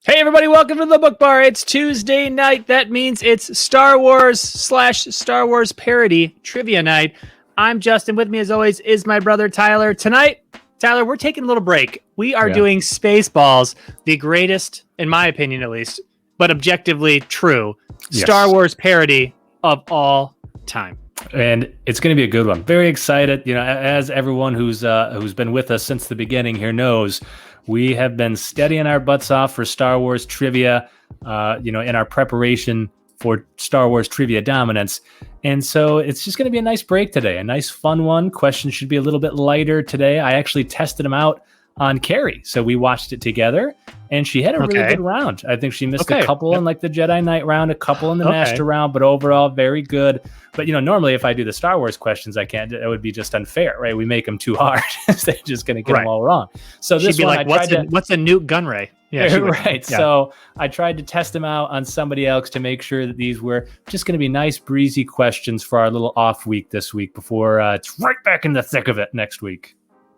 Hey everybody, welcome to the Book Bar. It's Tuesday night. That means it's Star Wars / Star Wars parody trivia night. I'm Justin. With me as always is my brother Tyler. Tonight, Tyler, we're taking a little break. We are doing Spaceballs, the greatest, in my opinion at least, but objectively true, Star Wars parody of all time. And it's going to be a good one. Very excited. You know, as everyone who's been with us since the beginning here knows, we have been studying our butts off for Star Wars trivia, in our preparation for Star Wars trivia dominance. And so it's just going to be a nice break today, a nice fun one. Questions should be a little bit lighter today. I actually tested them out on Carrie. So we watched it together and she had a really good round. I think she missed a couple in like the Jedi Knight round, a couple in the Master round, but overall very good. But, normally if I do the Star Wars questions, I can't, it would be just unfair, right? We make them too hard. They're just going to get them all wrong. So this She'd be like, what's a nuke gun ray? Yeah, right. Yeah. So I tried to test them out on somebody else to make sure that these were just going to be nice, breezy questions for our little off week this week before it's right back in the thick of it next week.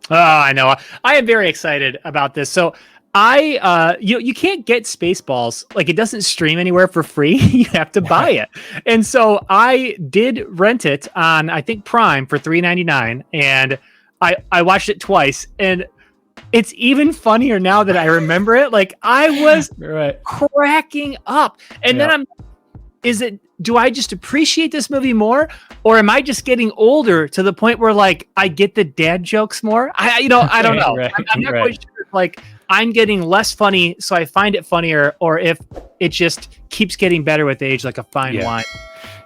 Oh, I know. I am very excited about this. So you can't get Spaceballs. Like, it doesn't stream anywhere for free. You have to buy it. And so I did rent it on, I think, Prime for $3.99. And I watched it twice. And it's even funnier now that I remember it. Like, I was cracking up. And then do I just appreciate this movie more, or am I just getting older to the point where like I get the dad jokes more? I don't know. I'm not quite sure if like I'm getting less funny, so I find it funnier, or if it just keeps getting better with age, like a fine wine.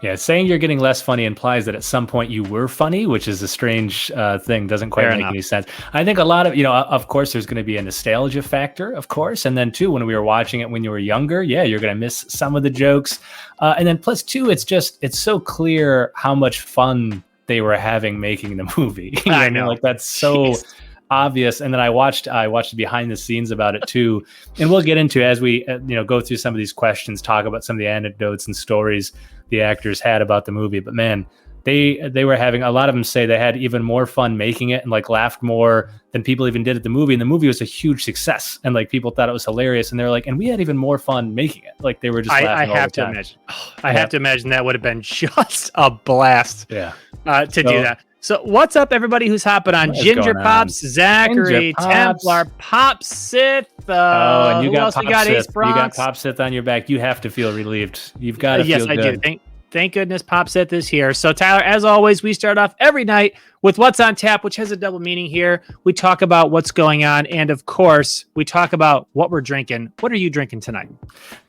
Yeah, saying you're getting less funny implies that at some point you were funny, which is a strange thing. Doesn't quite make any sense. I think a lot of, of course, there's going to be a nostalgia factor, of course. And then, too, when we were watching it when you were younger, you're going to miss some of the jokes. And then plus, too, it's so clear how much fun they were having making the movie. I know. Like, that's so obvious. And then I watched behind the scenes about it too, and we'll get into as we go through some of these questions, talk about some of the anecdotes and stories the actors had about the movie. But man, they were having, a lot of them say they had even more fun making it and like laughed more than people even did at the movie. And the movie was a huge success, and like people thought it was hilarious, and they're like, and we had even more fun making it. Like they were just laughing all the time. I have to imagine that would have been just a blast do that. So what's up, everybody who's hopping on? Ginger Pops, Zachary, Templar, Pop Sith. And you got Pop Sith. You got Pop Sith on your back. You have to feel relieved. You've got to feel good. Yes, I do. Thank goodness Pop Sith is here. So Tyler, as always, we start off every night with What's on Tap, which has a double meaning here. We talk about what's going on, and of course, we talk about what we're drinking. What are you drinking tonight?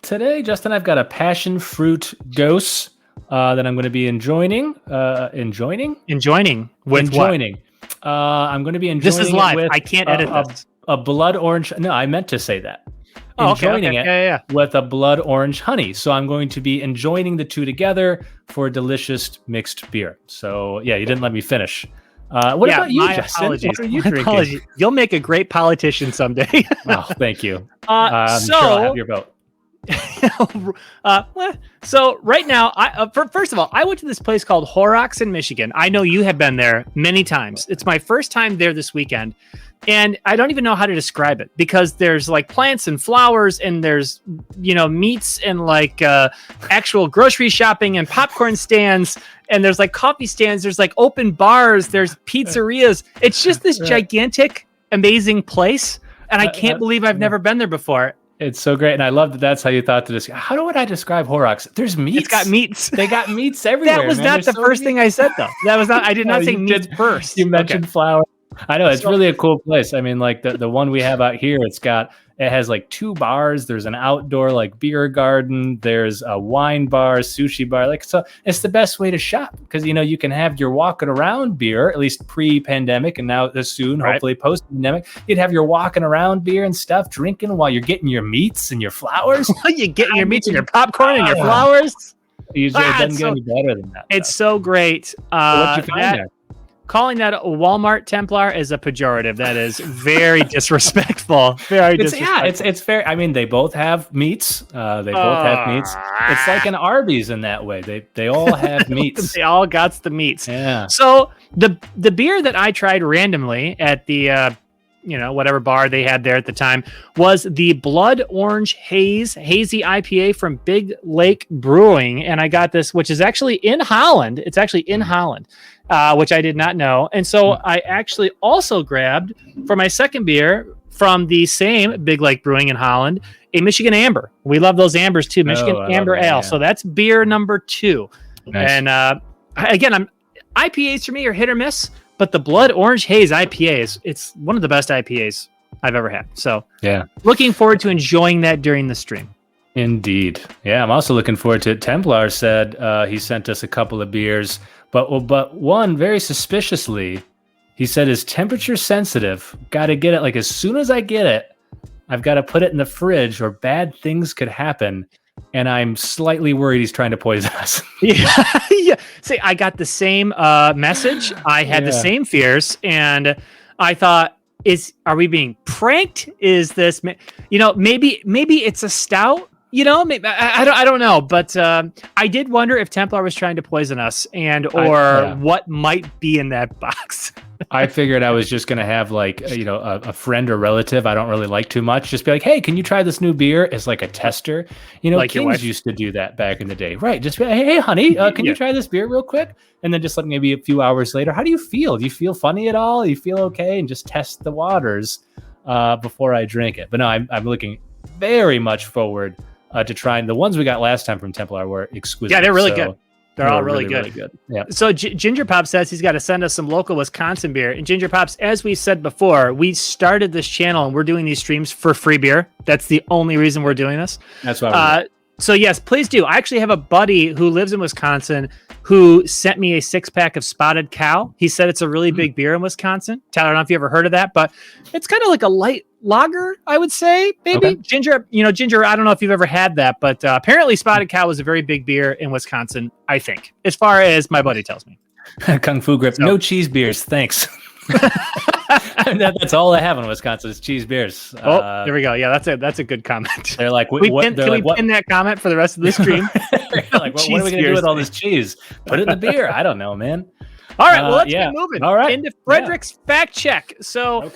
Today, Justin, I've got a passion fruit dose that I'm going to be enjoining. Enjoining? I'm going to be enjoying. This is live. I can't edit this. A blood orange. No, I meant to say that. Enjoying it with a blood orange honey. So I'm going to be enjoying the two together for a delicious mixed beer. So you didn't let me finish. What about you, Justin? Apologies. What are you drinking? You'll make a great politician someday. Oh, thank you. I'm sure I'll have your vote. So right now, first of all, I went to this place called Horrocks in Michigan. I know you have been there many times. It's my first time there this weekend, and I don't even know how to describe it because there's like plants and flowers, and there's meats and like actual grocery shopping and popcorn stands, and there's like coffee stands. There's like open bars. There's pizzerias. It's just this gigantic, amazing place, and I can't believe I've never been there before. It's so great, and I love that. That's how you thought to describe. How would I describe Horrocks? There's meats. It's got meats. They got meats everywhere. That was not the first thing I said, though. That was not. I did not say meats first. You mentioned flour. I know it's really a cool place. I mean, like the one we have out here, it has like 2 bars. There's an outdoor like beer garden. There's a wine bar, sushi bar. Like, so it's the best way to shop because you can have your walking around beer, at least pre-pandemic, and now soon, hopefully post-pandemic, you'd have your walking around beer and stuff, drinking while you're getting your meats and your flowers. You're getting your meats and your popcorn and your flowers. It doesn't get any better than that. It's so great. So what'd you find there? Calling that a Walmart Templar is a pejorative. That is very disrespectful. Disrespectful. It's fair. I mean, they both have meats. It's like an Arby's in that way. They all have meats. They all got the meats. Yeah. So the beer that I tried randomly at the whatever bar they had there at the time, was the Blood Orange Hazy IPA from Big Lake Brewing. And I got this, which is actually in Holland. It's actually in Holland, which I did not know. And so I actually also grabbed for my second beer from the same Big Lake Brewing in Holland, a Michigan Amber. We love those Ambers too. Michigan Amber Ale. Yeah. So that's beer number 2. Nice. And again, IPAs for me are hit or miss, but the Blood Orange Haze IPA it's one of the best IPAs I've ever had. So yeah, looking forward to enjoying that during the stream. Indeed. Yeah, I'm also looking forward to it. Templar said he sent us a couple of beers, but one very suspiciously, he said is temperature sensitive. Got to get it like as soon as I get it, I've got to put it in the fridge or bad things could happen. And I'm slightly worried he's trying to poison us. Yeah. See, I got the same message. I had the same fears, and I thought, are we being pranked? Is this, maybe it's a stout? Maybe, I don't know, but I did wonder if Templar was trying to poison us, or what might be in that box. I figured I was just going to have like, a friend or relative I don't really like too much. Just be like, hey, can you try this new beer as like a tester? Like Kings used to do that back in the day. Right. Just be like, hey, honey, can you try this beer real quick? And then just like maybe a few hours later, how do you feel? Do you feel funny at all? Do you feel okay? And just test the waters before I drink it. But no, I'm looking very much forward to trying. The ones we got last time from Templar were exquisite. Yeah, they're really good. They're all really good. Really good. Yeah. So Ginger Pop says he's got to send us some local Wisconsin beer. And Ginger Pops, as we said before, we started this channel and we're doing these streams for free beer. That's the only reason we're doing this. That's why. So yes, please do. I actually have a buddy who lives in Wisconsin who sent me a 6-pack of Spotted Cow. He said it's a really big beer in Wisconsin. Tyler, I don't know if you ever heard of that, but it's kind of like a light lager, I would say. Maybe Ginger, I don't know if you've ever had that, but apparently Spotted Cow is a very big beer in Wisconsin, I think, as far as my buddy tells me. Kung Fu Grip, no cheese beers, thanks. That's all I have in Wisconsin is cheese beers. There we go. Yeah, that's a good comment. They're like, can we pin that comment for the rest of the stream? Like, what are we gonna do with all this cheese? Put it in the beer. I don't know, man. All right, well, let's get moving. All right. Into Frederick's fact check. So,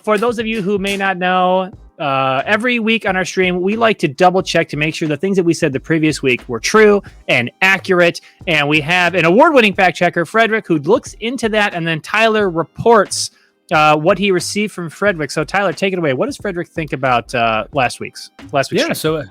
for those of you who may not know, every week on our stream, we like to double check to make sure the things that we said the previous week were true and accurate. And we have an award-winning fact checker, Frederick, who looks into that, and then Tyler reports what he received from Frederick. So, Tyler, take it away. What does Frederick think about last week's stream? So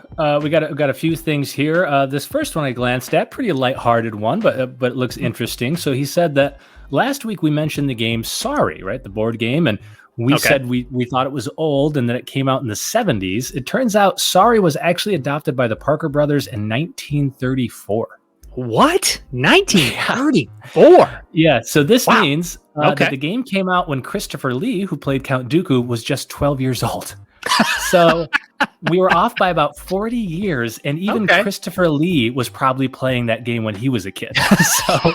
we got a few things here. This first one I glanced at, pretty lighthearted one, but it looks interesting. So he said that last week we mentioned the game Sorry, right, the board game, and we said we thought it was old and that it came out in the 70s. It turns out Sorry was actually adopted by the Parker brothers in 1934. What? 1934? Yeah, so this means that the game came out when Christopher Lee, who played Count Dooku, was just 12 years old. So we were off by about 40 years, and even Christopher Lee was probably playing that game when he was a kid. So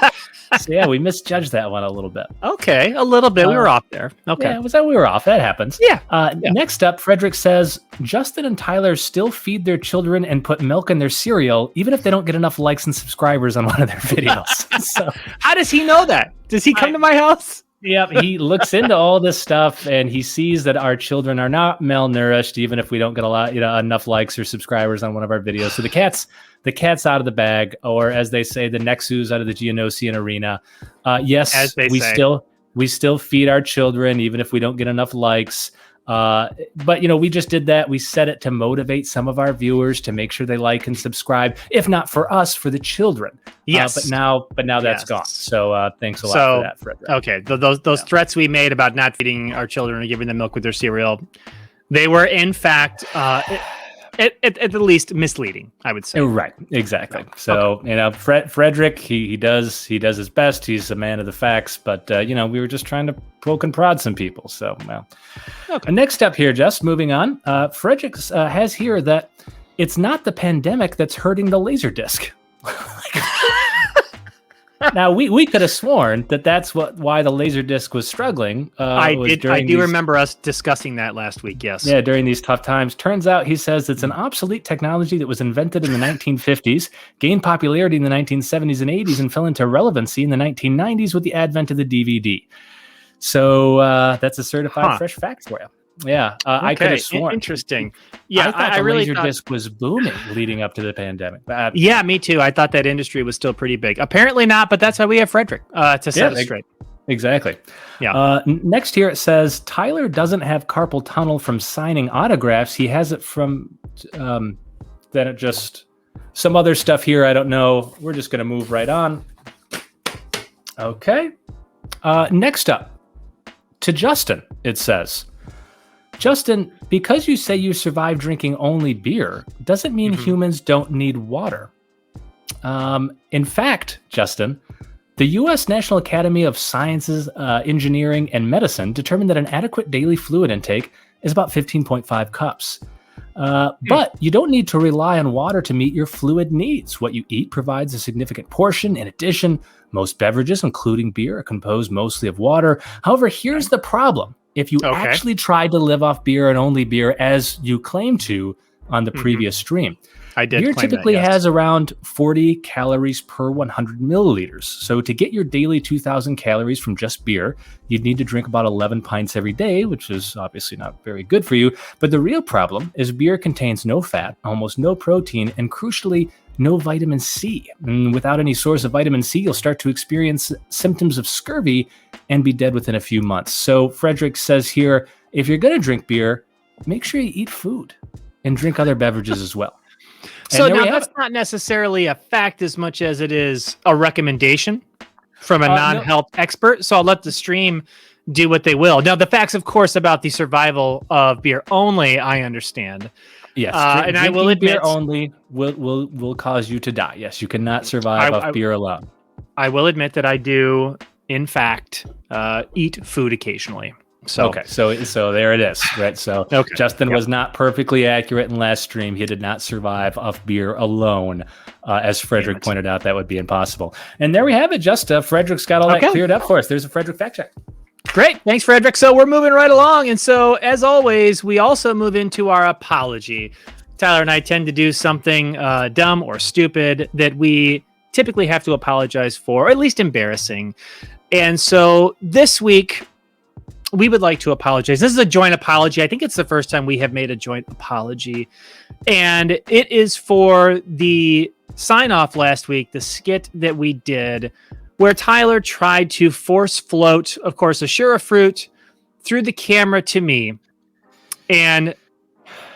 yeah, we misjudged that one a little bit. Okay, a little bit. We were off there. Okay. Yeah, we were off. That happens. Yeah. Next up, Frederick says, Justin and Tyler still feed their children and put milk in their cereal, even if they don't get enough likes and subscribers on one of their videos. So, how does he know that? Does he come to my house? Yep, he looks into all this stuff and he sees that our children are not malnourished, even if we don't get enough likes or subscribers on one of our videos. So the cat's out of the bag, or as they say, the Nexus out of the Geonosian arena. Yes, we still feed our children, even if we don't get enough likes. But we just did that. We set it to motivate some of our viewers to make sure they like and subscribe, if not for us, for the children. Yes. But now that's gone. So thanks a lot for that, Frederick. Okay. Those threats we made about not feeding our children or giving them milk with their cereal, they were in fact, at the least misleading, I would say. Right. Exactly. So, Frederick, he does his best. He's a man of the facts, but we were just trying to poke and prod some people. So, well, next up here, just moving on, Frederick has here that it's not the pandemic that's hurting the Laserdisc. Now we could have sworn that's why the Laserdisc was struggling. I do remember us discussing that last week. Yes. Yeah, during these tough times. Turns out, he says, it's an obsolete technology that was invented in the 1950s, gained popularity in the 1970s and 80s, and fell into relevancy in the 1990s with the advent of the DVD. So that's a certified fresh fact for you. Yeah, I could have sworn. Interesting. Yeah, I really thought Laserdisc was booming leading up to the pandemic. Yeah, me too. I thought that industry was still pretty big. Apparently not, but that's why we have Frederick to set it straight. Exactly. Yeah. Next here it says Tyler doesn't have carpal tunnel from signing autographs. He has it from then it just some other stuff here. I don't know. We're just going to move right on. Okay. Next up to Justin, it says, Justin, because you say you survive drinking only beer, doesn't mean humans don't need water. In fact, Justin, the U.S. National Academy of Sciences, Engineering, and Medicine determined that an adequate daily fluid intake is about 15.5 cups. But you don't need to rely on water to meet your fluid needs. What you eat provides a significant portion. In addition, most beverages, including beer, are composed mostly of water. However, here's the problem. If you actually tried to live off beer and only beer, as you claimed to on the previous stream, I did. Beer typically has around 40 calories per 100 milliliters. So to get your daily 2,000 calories from just beer, you'd need to drink about 11 pints every day, which is obviously not very good for you. But the real problem is beer contains no fat, almost no protein, and crucially, no vitamin C. And without any source of vitamin C, you'll start to experience symptoms of scurvy and be dead within a few months. So Frederick says here, if you're going to drink beer, make sure you eat food and drink other beverages as well. So now that's not necessarily a fact as much as it is a recommendation from a non-health expert. So I'll let the stream do what they will. Now, the facts, of course, about the survival of beer only, I understand. Yes, and I will admit, beer only will cause you to die. Yes, you cannot survive off beer alone. I will admit that I do, in fact, eat food occasionally. So so there it is, right? So Justin was not perfectly accurate in last stream. He did not survive off beer alone. As Frederick pointed out, that would be impossible. And there we have it. Just Frederick's got all that cleared up for us. There's a Frederick fact check. Great. Thanks, Frederick. So we're moving right along. And so, as always, we also move into our apology. Tyler and I tend to do something dumb or stupid that we typically have to apologize for, or at least embarrassing. And so this week, we would like to apologize. This is a joint apology. I think it's the first time we have made a joint apology. And it is for the sign-off last week, the skit that we did, where Tyler tried to force float, of course, a Shura-fruit through the camera to me. And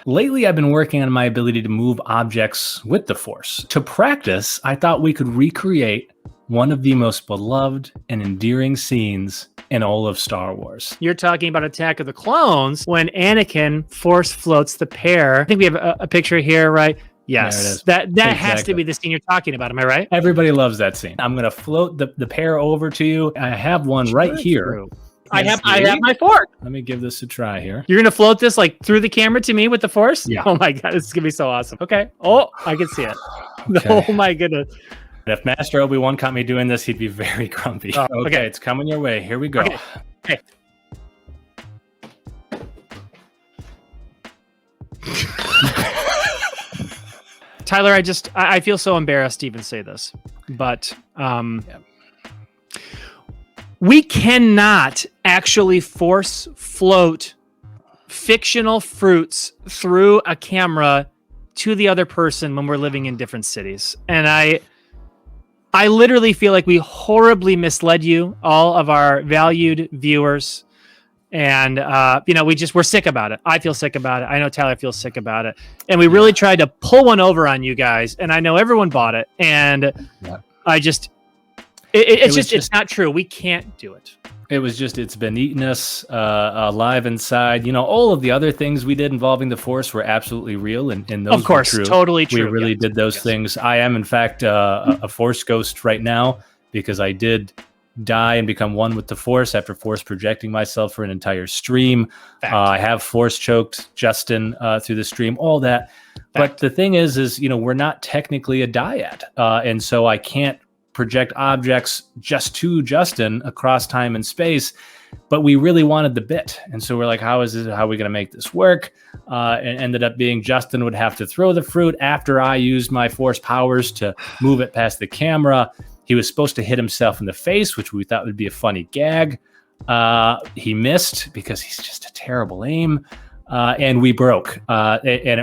lately, I've been working on my ability to move objects with the Force. To practice, I thought we could recreate one of the most beloved and endearing scenes in all of Star Wars. You're talking about Attack of the Clones, when Anakin force floats the pair. I think we have a picture here, right? Yes, that has to be the scene you're talking about. Am I right? Everybody loves that scene. I'm going to float the pair over to you. I have one right here. I have my fork. Let me give this a try here. You're going to float this like through the camera to me with the Force? Yeah. Oh my God, this is going to be so awesome. Okay. Oh, I can see it. Okay. Oh my goodness. If Master Obi-Wan caught me doing this, he'd be very grumpy. Oh, okay, it's coming your way. Here we go. Okay. Tyler, I feel so embarrassed to even say this, but we cannot actually force float fictional fruits through a camera to the other person when we're living in different cities. And I literally feel like we horribly misled you, all of our valued viewers. And, we're sick about it. I feel sick about it. I know Tyler feels sick about it. And we really tried to pull one over on you guys. And I know everyone bought it. And it's not true. We can't do it. It was just, it's been eating us alive inside. All of the other things we did involving the Force were absolutely real. And those of course, were true. Totally true. We really did those things. I am, in fact, a Force ghost right now because I did die and become one with the Force after Force projecting myself for an entire stream. I have Force choked Justin through the stream, all that. But the thing is, we're not technically a dyad. And so I can't project objects just to Justin across time and space, but we really wanted the bit. And so we're like, how are we going to make this work? And ended up being Justin would have to throw the fruit after I used my Force powers to move it past the camera. He was supposed to hit himself in the face, which we thought would be a funny gag. He missed because he's just a terrible aim, and we broke. And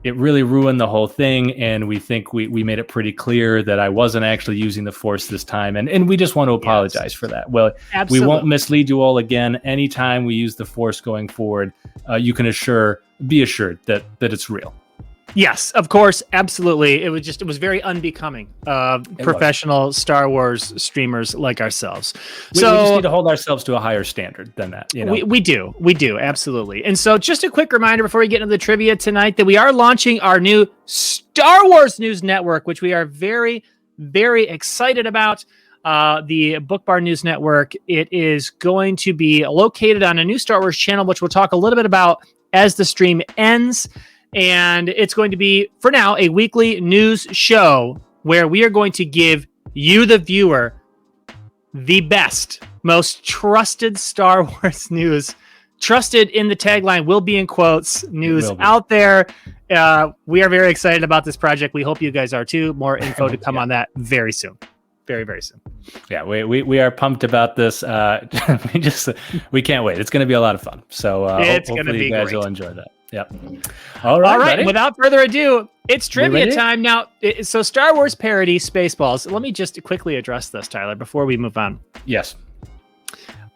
it really ruined the whole thing. And we think we made it pretty clear that I wasn't actually using the Force this time, and we just want to apologize for that. Well, Absolutely. We won't mislead you all again. Anytime we use the Force going forward, you can be assured that it's real. Yes, of course, absolutely. It was very unbecoming professional Star Wars streamers like ourselves. We just need to hold ourselves to a higher standard than that. You know? We do, absolutely. And so just a quick reminder before we get into the trivia tonight that we are launching our new Star Wars News Network, which we are very, very excited about. The BookBar News Network. It is going to be located on a new Star Wars channel, which we'll talk a little bit about as the stream ends. And it's going to be, for now, a weekly news show where we are going to give you, the viewer, the best, most trusted Star Wars news. Trusted in the tagline will be in quotes, news out there. We are very excited about this project. We hope you guys are too. More info to come on that very soon. Very, very soon. Yeah, we are pumped about this. We can't wait. It's going to be a lot of fun. So hopefully you guys will enjoy that. Yep. All right. Buddy. Without further ado, it's trivia time now. So Star Wars parody Spaceballs. Let me just quickly address this, Tyler, before we move on. Yes.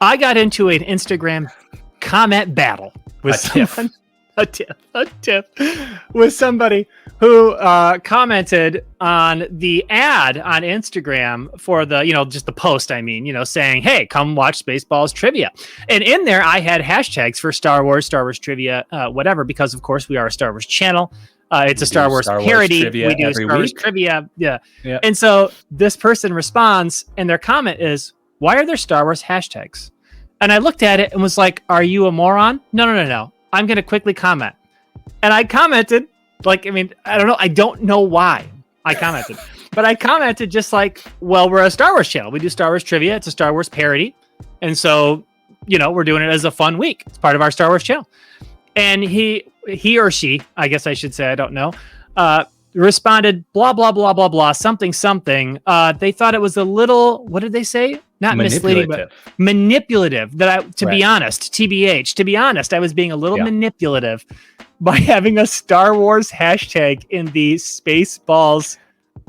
I got into an Instagram comment battle with someone. A tip with somebody who commented on the ad on Instagram for the, just the post, saying, hey, come watch Spaceballs trivia. And in there, I had hashtags for Star Wars trivia, whatever, because of course we are a Star Wars channel. It's a Star Wars parody. We do Star Wars trivia. Yeah. And so this person responds and their comment is, why are there Star Wars hashtags? And I looked at it and was like, are you a moron? No. I'm going to quickly comment. And I commented, I don't know. I don't know why I commented. But I commented just like, well, we're a Star Wars channel. We do Star Wars trivia. It's a Star Wars parody. And so, we're doing it as a fun week. It's part of our Star Wars channel. And he or she, I guess I should say, I don't know, responded, blah, blah, blah, blah, blah, something. They thought it was a little, what did they say? Not misleading, but manipulative. To be honest, TBH, to be honest, I was being a little manipulative by having a Star Wars hashtag in the Spaceballs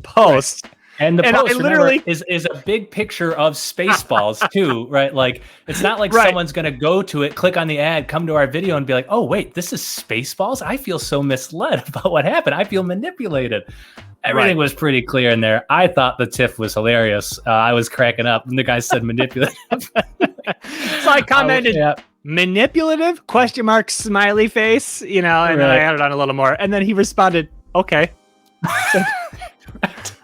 post. Right. And the post literally is a big picture of Spaceballs too, right? Like it's not like someone's going to go to it, click on the ad, come to our video and be like, oh, wait, this is Spaceballs? I feel so misled about what happened. I feel manipulated. Everything was pretty clear in there. I thought the tiff was hilarious. I was cracking up and the guy said manipulative. So I commented, manipulative? ? Smiley face, and then I added on a little more. And then he responded, okay.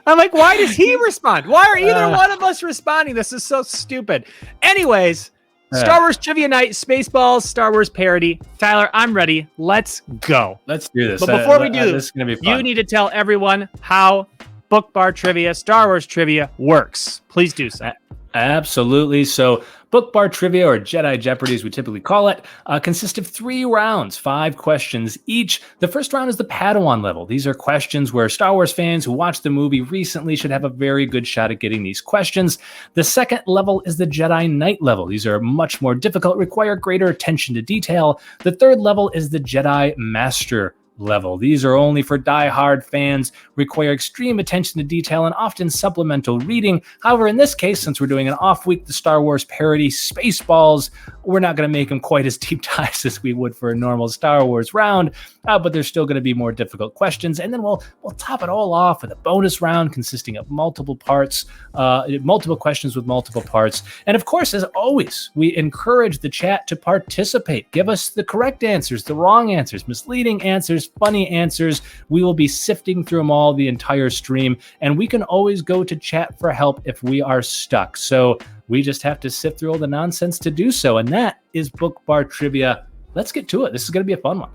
I'm like, why does he respond? Why are either one of us responding? This is so stupid. Anyways, Star Wars Trivia Night, Spaceballs, Star Wars parody. Tyler, I'm ready. Let's go. Let's do this. But before we do, this is gonna be fun. You need to tell everyone how BookBar Trivia, Star Wars Trivia works. Please do so. Absolutely. So BookBar Trivia, or Jedi Jeopardy as we typically call it, consists of 3 rounds, 5 questions each. The first round is the Padawan level. These are questions where Star Wars fans who watched the movie recently should have a very good shot at getting these questions. The second level is the Jedi Knight level. These are much more difficult, require greater attention to detail. The third level is the Jedi Master level. These are only for die-hard fans, require extreme attention to detail and often supplemental reading. However, in this case, since we're doing an off week, the Star Wars parody Spaceballs, we're not going to make them quite as deep dives as we would for a normal Star Wars round, but there's still going to be more difficult questions. And then we'll top it all off with a bonus round consisting of multiple parts, multiple questions with multiple parts. And of course, as always, we encourage the chat to participate. Give us the correct answers, the wrong answers, misleading answers, funny answers. We will be sifting through them all the entire stream, and we can always go to chat for help if we are stuck. So we just have to sift through all the nonsense to do so, and that is BookBar Trivia. Let's get to it. This is going to be a fun one.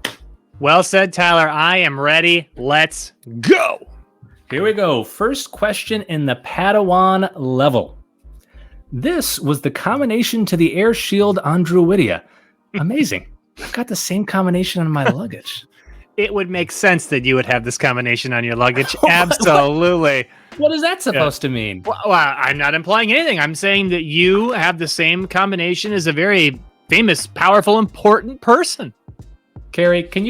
Well said, Tyler. I am ready. Let's go. Here we go. First question in the Padawan level. This was the combination to the air shield on Druidia. Amazing. I've got the same combination on my luggage. It would make sense that you would have this combination on your luggage. Absolutely. What is that supposed to mean? Well, I'm not implying anything. I'm saying that you have the same combination as a very famous, powerful, important person. Carrie, can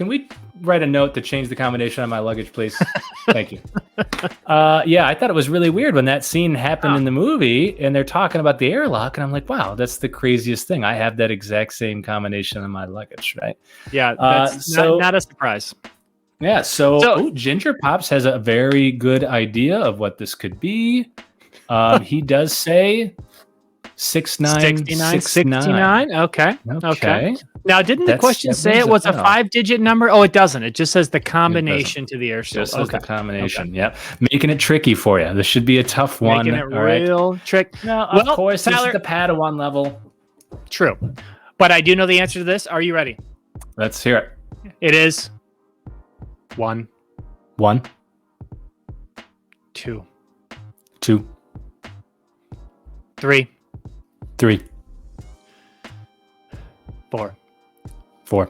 we write a note to change the combination on my luggage, please? Thank you. Yeah, I thought it was really weird when that scene happened in the movie and they're talking about the airlock, and I'm like, wow, that's the craziest thing. I have that exact same combination on my luggage, right? Yeah, that's not a surprise. Yeah, so Ginger Pops has a very good idea of what this could be. He does say 69. Okay. Now, didn't the question say it was a 5-digit number? Oh, it doesn't. It just says the combination to the air show. Just says the combination. Okay. Yep. Making it tricky for you. This should be a tough one. Making it real trick. Now, of course, Tyler, this is the Padawan level. True. But I do know the answer to this. Are you ready? Let's hear it. It is 1. 1. 2. 2. 3. 3. 4. 4.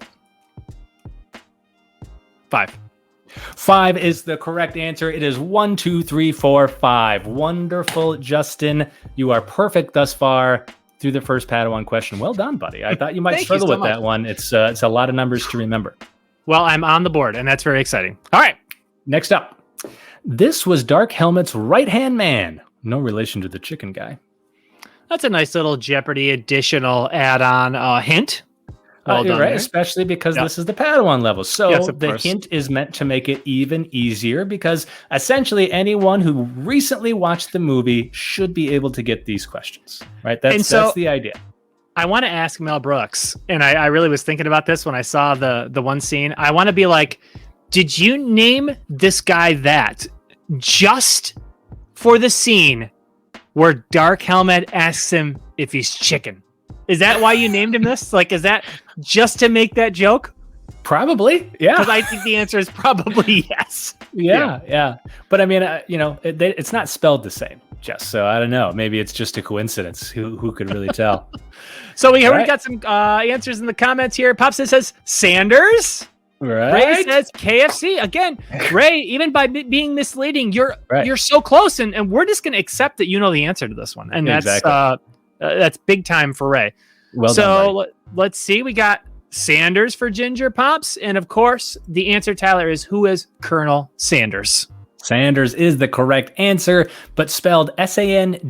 5. 5 is the correct answer. It is 1, 2, 3, 4, 5. Wonderful, Justin. You are perfect thus far through the first Padawan question. Well done, buddy. I thought you might struggle with that one. It's a lot of numbers to remember. Well, I'm on the board, and that's very exciting. All right. Next up. This was Dark Helmet's right-hand man. No relation to the chicken guy. That's a nice little Jeopardy additional add-on hint. Well done, right, especially because this is the Padawan level. So the course. hint is meant to make it even easier because essentially anyone who recently watched the movie should be able to get these questions, right? That's the idea. I want to ask Mel Brooks, and I really was thinking about this when I saw the one scene. I want to be like, did you name this guy that just for the scene where Dark Helmet asks him if he's chicken? Is that why you named him this? Like, is that just to make that joke? Probably, yeah. Because I think the answer is probably yes. Yeah. But I mean, it's not spelled the same, Jess. So I don't know. Maybe it's just a coincidence. Who could really tell? So we already got some answers in the comments here. Pops says Sanders. Right. Ray says KFC. Again, Ray, even by being misleading, you're so close, and we're just going to accept that you know the answer to this one. And that's big time for Ray. Well done, buddy. Let's see. We got Sanders for Ginger Pops. And of course, the answer, Tyler, is who is Colonel Sanders? Sanders is the correct answer, but spelled Sandurz.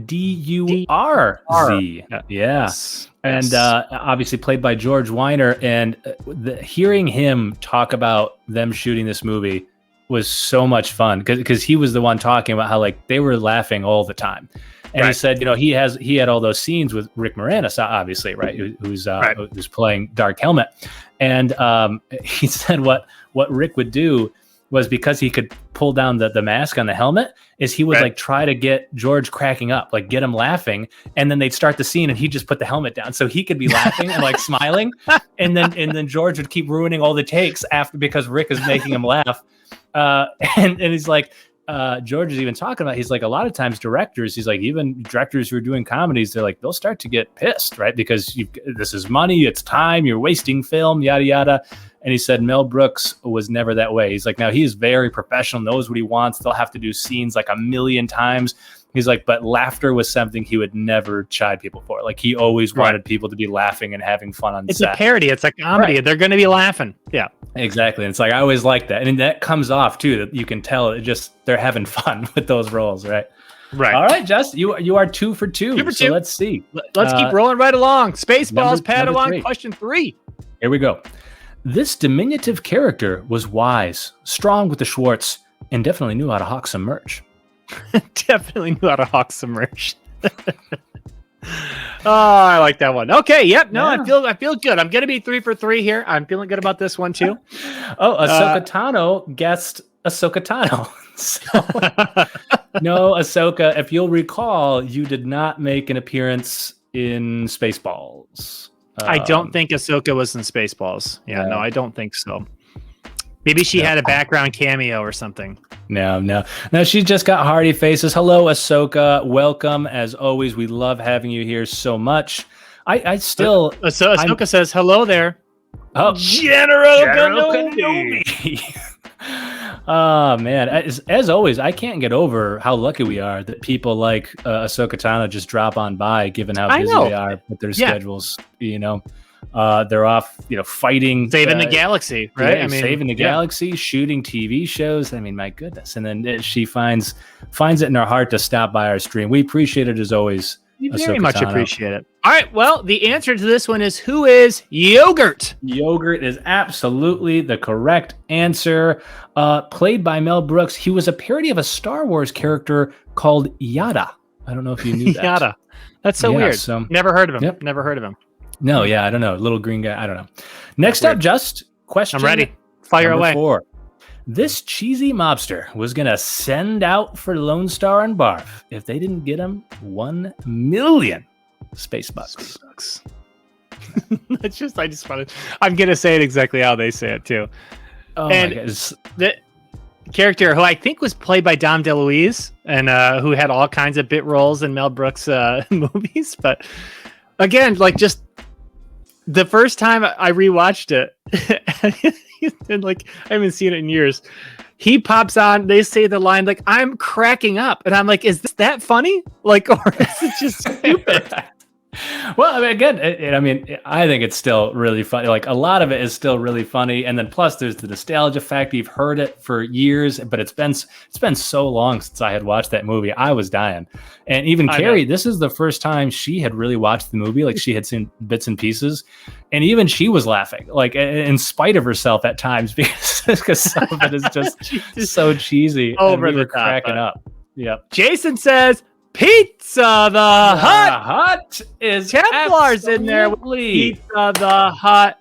Yeah. Yes. And obviously played by George Weiner. And hearing him talk about them shooting this movie was so much fun because he was the one talking about how like they were laughing all the time. And he said, he had all those scenes with Rick Moranis, obviously, right? Who's playing Dark Helmet. And he said what Rick would do was because he could pull down the mask on the helmet is he would like try to get George cracking up, like get him laughing. And then they'd start the scene and he'd just put the helmet down so he could be laughing and like smiling. And then George would keep ruining all the takes because Rick is making him laugh. And he's like, George is even talking about, he's like, a lot of times directors, he's like, even directors who are doing comedies, they're like, they'll start to get pissed, right? Because this is money, it's time, you're wasting film, yada, yada. And he said Mel Brooks was never that way. He's like, now he's very professional, knows what he wants. They'll have to do scenes like 1,000,000 times. He's like, but laughter was something he would never chide people for. Like he always wanted people to be laughing and having fun on set. It's a parody. It's a comedy. Right. They're going to be laughing. Yeah, exactly. And it's like, I always like that. And that comes off too, that you can tell they're having fun with those roles. Right. Right. All right, Just, you are 2 for 2. 2 for 2. So let's see. Let's keep rolling right along. Spaceballs, Padawan, question 3. Here we go. This diminutive character was wise, strong with the Schwartz, and definitely knew how to hawk some merch. Definitely knew how to hawk some merch. Oh, I like that one. Okay, yep. No, yeah. I feel good. I'm gonna be 3 for 3 here. I'm feeling good about this one too. Ahsoka Tano guessed Ahsoka Tano. So, no, Ahsoka, if you'll recall, you did not make an appearance in Spaceballs. I don't think Ahsoka was in Spaceballs. Yeah, no, I don't think so. Maybe she had a background cameo or something. No. She's just got hearty faces. Hello, Ahsoka. Welcome. As always, we love having you here so much. Ahsoka says, hello there. Oh, General Kenobi. Oh man, as always, I can't get over how lucky we are that people like Ahsoka Tano just drop on by, given how busy they are with their schedules. You know, they're off, fighting, saving the galaxy, right? Yeah, saving the galaxy, shooting TV shows. I mean, my goodness. And then she finds it in her heart to stop by our stream. We appreciate it as always. We very much appreciate it. All right. Well, the answer to this one is, who is Yogurt? Yogurt is absolutely the correct answer. Played by Mel Brooks. He was a parody of a Star Wars character called Yoda. I don't know if you knew that. Yoda. That's so weird. Never heard of him. Yep. Never heard of him. No, yeah, I don't know. Little green guy. I don't know. Next up, just question. I'm ready. Fire away. 4. This cheesy mobster was going to send out for Lone Star and Barf if they didn't get him 1 million space bucks. I'm going to say it exactly how they say it too. Oh and my goodness. The character who I think was played by Dom DeLuise and who had all kinds of bit roles in Mel Brooks movies. But again, like just the first time I rewatched it, and like I haven't seen it in years, he pops on, they say the line like, "I'm cracking up," and I'm like, is this that funny? Like, or is it just stupid? Well, I mean, again, I think it's still really funny. Like a lot of it is still really funny, and then plus there's the nostalgia factor. You've heard it for years, but it's been so long since I had watched that movie. I was dying, and even Carrie, this is the first time she had really watched the movie. Like she had seen bits and pieces, and even she was laughing, like in spite of herself at times, because some of it is just so cheesy. Over and we the were top, cracking up. Yep. Jason says, Pizza the Hut. Hut is Templar's in there with Pizza the Hut.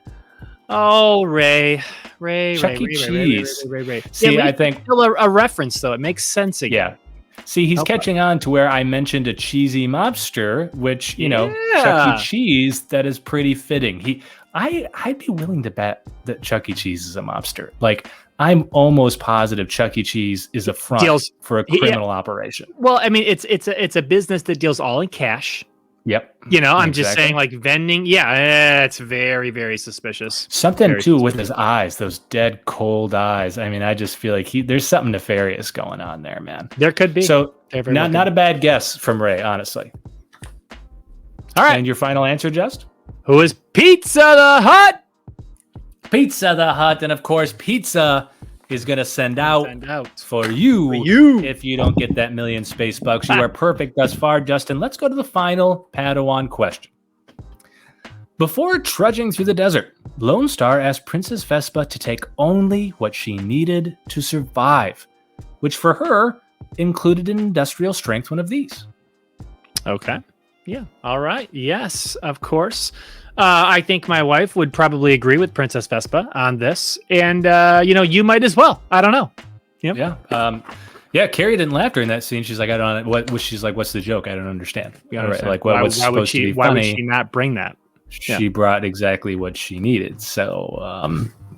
Oh, Ray. Chuck E. Cheese. See, I think still a reference though. It makes sense again. Yeah. See, he's catching on to where I mentioned a cheesy mobster, which Chuck E. Cheese. That is pretty fitting. I'd be willing to bet that Chuck E. Cheese is a mobster. Like, I'm almost positive Chuck E. Cheese is a front for a criminal operation. Well, I mean, it's a business that deals all in cash. Yep. I'm just saying, like vending. Yeah, it's very, very suspicious. Something very too with his eyes, those dead cold eyes. I mean, I just feel like there's something nefarious going on there, man. There could be. So not a bad guess from Ray, honestly. All right. And your final answer, Just? Who is Pizza the Hut? Pizza the Hut, and of course, Pizza is going to send out for you if you don't get that million space bucks. You are perfect thus far, Justin. Let's go to the final Padawan question. Before trudging through the desert, Lone Star asked Princess Vespa to take only what she needed to survive, which for her included an industrial strength one of these. Okay. Yeah. All right. Yes, of course. I think my wife would probably agree with Princess Vespa on this. And, you might as well. I don't know. Yep. Yeah. Yeah. Carrie didn't laugh during that scene. She's like, I don't. She's like, what's the joke? I don't understand. Right. Like, what's supposed to be funny? Why would she not bring that? She brought exactly what she needed. So,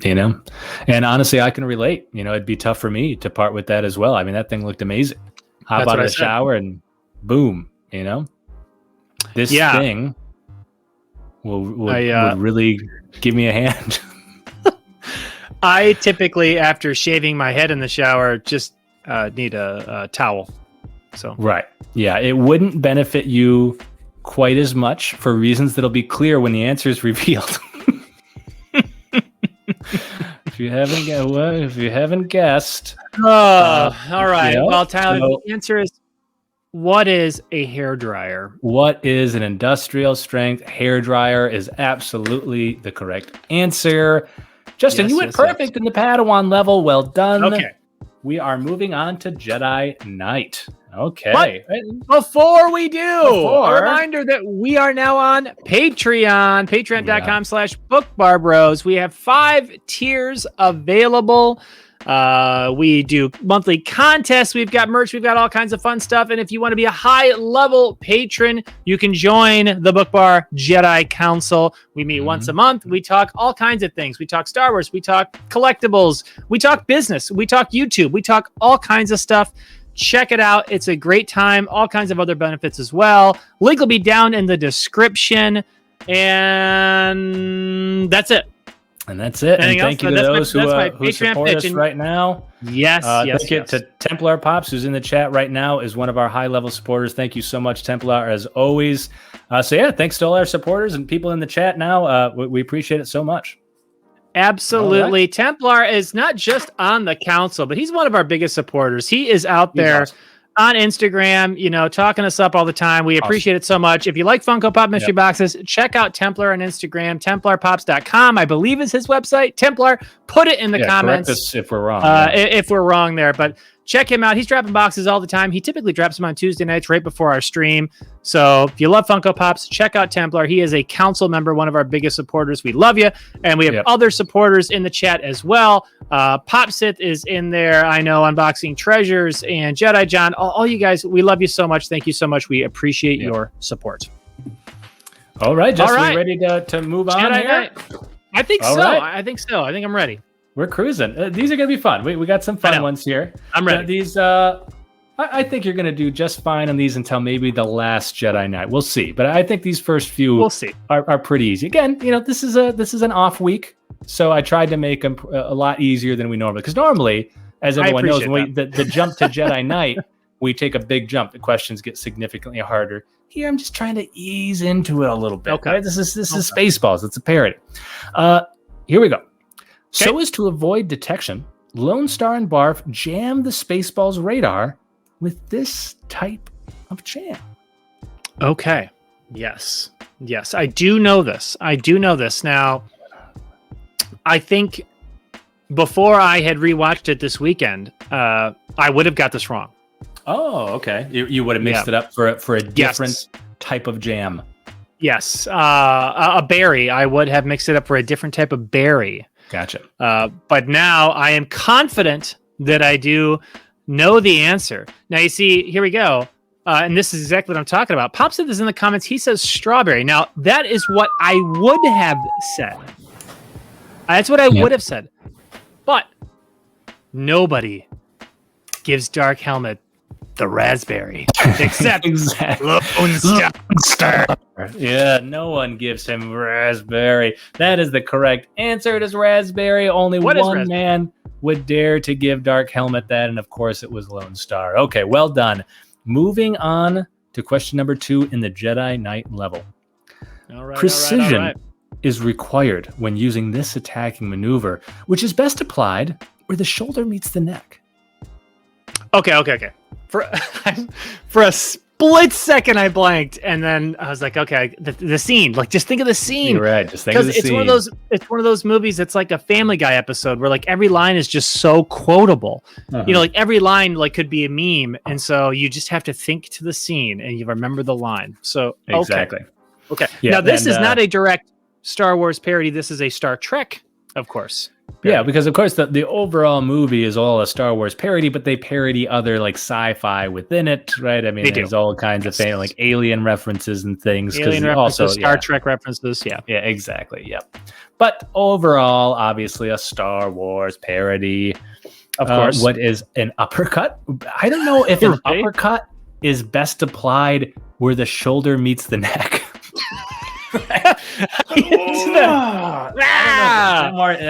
and honestly, I can relate. It'd be tough for me to part with that as well. I mean, that thing looked amazing. Hop out of the shower and boom, this thing would really give me a hand. I typically, after shaving my head in the shower, just need a towel. So right. Yeah, it wouldn't benefit you quite as much for reasons that'll be clear when the answer is revealed. If you haven't guessed. All right. Well, Tyler, the answer is, what is a hairdryer? What is an industrial strength hairdryer is absolutely the correct answer. Justin, you went perfect in the Padawan level. Well done. Okay. We are moving on to Jedi Knight. Okay. But before we do, a reminder that we are now on Patreon, patreon.com/BookBarBros. We have 5 tiers available. We do monthly contests. We've got merch. We've got all kinds of fun stuff. And if you want to be a high-level patron, you can join the Book Bar Jedi Council. We meet once a month. We talk all kinds of things. We talk Star Wars. We talk collectibles. We talk business. We talk YouTube. We talk all kinds of stuff. Check it out. It's a great time. All kinds of other benefits as well. Link will be down in the description. And that's it. And that's it. Anything And thank else? you to those who Patreon support us pitch. right now. Yes, Thank you to Templar Pops, who's in the chat right now, is one of our high-level supporters. Thank you so much, Templar, as always. Thanks to all our supporters and people in the chat now. We appreciate it so much. Absolutely. Right. Templar is not just on the council, but he's one of our biggest supporters. He is out there on Instagram, talking us up all the time. We appreciate it so much. If you like Funko Pop mystery boxes, check out Templar on Instagram. TemplarPops.com, I believe, is his website. Templar, put it in the comments. Correct us if we're wrong. If we're wrong there, but check him out. He's dropping boxes all the time. He typically drops them on Tuesday nights right before our stream. So if you love Funko Pops, check out Templar. He is a council member, one of our biggest supporters. We love you. And we have other supporters in the chat as well. Popsith is in there. I know, Unboxing Treasures and Jedi John. All you guys, we love you so much. Thank you so much. We appreciate your support. All right, Justin, ready to move on Jedi here? Knight. I think so. Right. I think so. I think I'm ready. We're cruising. These are going to be fun. We got some fun ones here. I'm ready. These, I think you're going to do just fine on these until maybe the last Jedi Knight. We'll see. But I think these first few are pretty easy. Again, this is an off week, so I tried to make them a lot easier than we normally. Because normally, as everyone knows, when the jump to Jedi Knight, we take a big jump. The questions get significantly harder. Here, I'm just trying to ease into it a little bit. Okay. Right? This is Spaceballs. It's a parody. Here we go. Okay. So as to avoid detection, Lone Star and Barf jam the Spaceballs radar with this type of jam. Okay. Yes. I do know this. Now, I think before I had rewatched it this weekend, I would have got this wrong. Oh, okay. You would have mixed it up for a different type of jam. Yes. A berry. I would have mixed it up for a different type of berry. Gotcha. But now I am confident that I do know the answer. Now, you see, here we go. And this is exactly what I'm talking about. Pop said this in the comments. He says strawberry. Now, that is what I would have said. That's what I would have said. But nobody gives Dark Helmet the raspberry, except Lone Star. Yeah, no one gives him raspberry. That is the correct answer. It is raspberry. Only one man would dare to give Dark Helmet that, and of course it was Lone Star. Okay, well done. Moving on to question number 2 in the Jedi Knight level. Precision is required when using this attacking maneuver, which is best applied where the shoulder meets the neck. Okay. For a split second, I blanked, and then I was like, okay, the scene. Like, just think of the scene. You're right. Just think of the scene. It's one of those movies that's like a Family Guy episode where like every line is just so quotable. Like every line like could be a meme, and so you just have to think to the scene and you remember the line. So exactly. Okay. Yeah, now this is not a direct Star Wars parody. This is a Star Trek, of course. Yeah, because of course the overall movie is all a Star Wars parody, but they parody other like sci-fi within it, right? I mean, there's all kinds of like alien references and things. Alien references, also, Star Trek references, yeah, exactly, yep. But overall, obviously, a Star Wars parody. Of course, what is an uppercut? I don't know if an uppercut is best applied where the shoulder meets the neck. That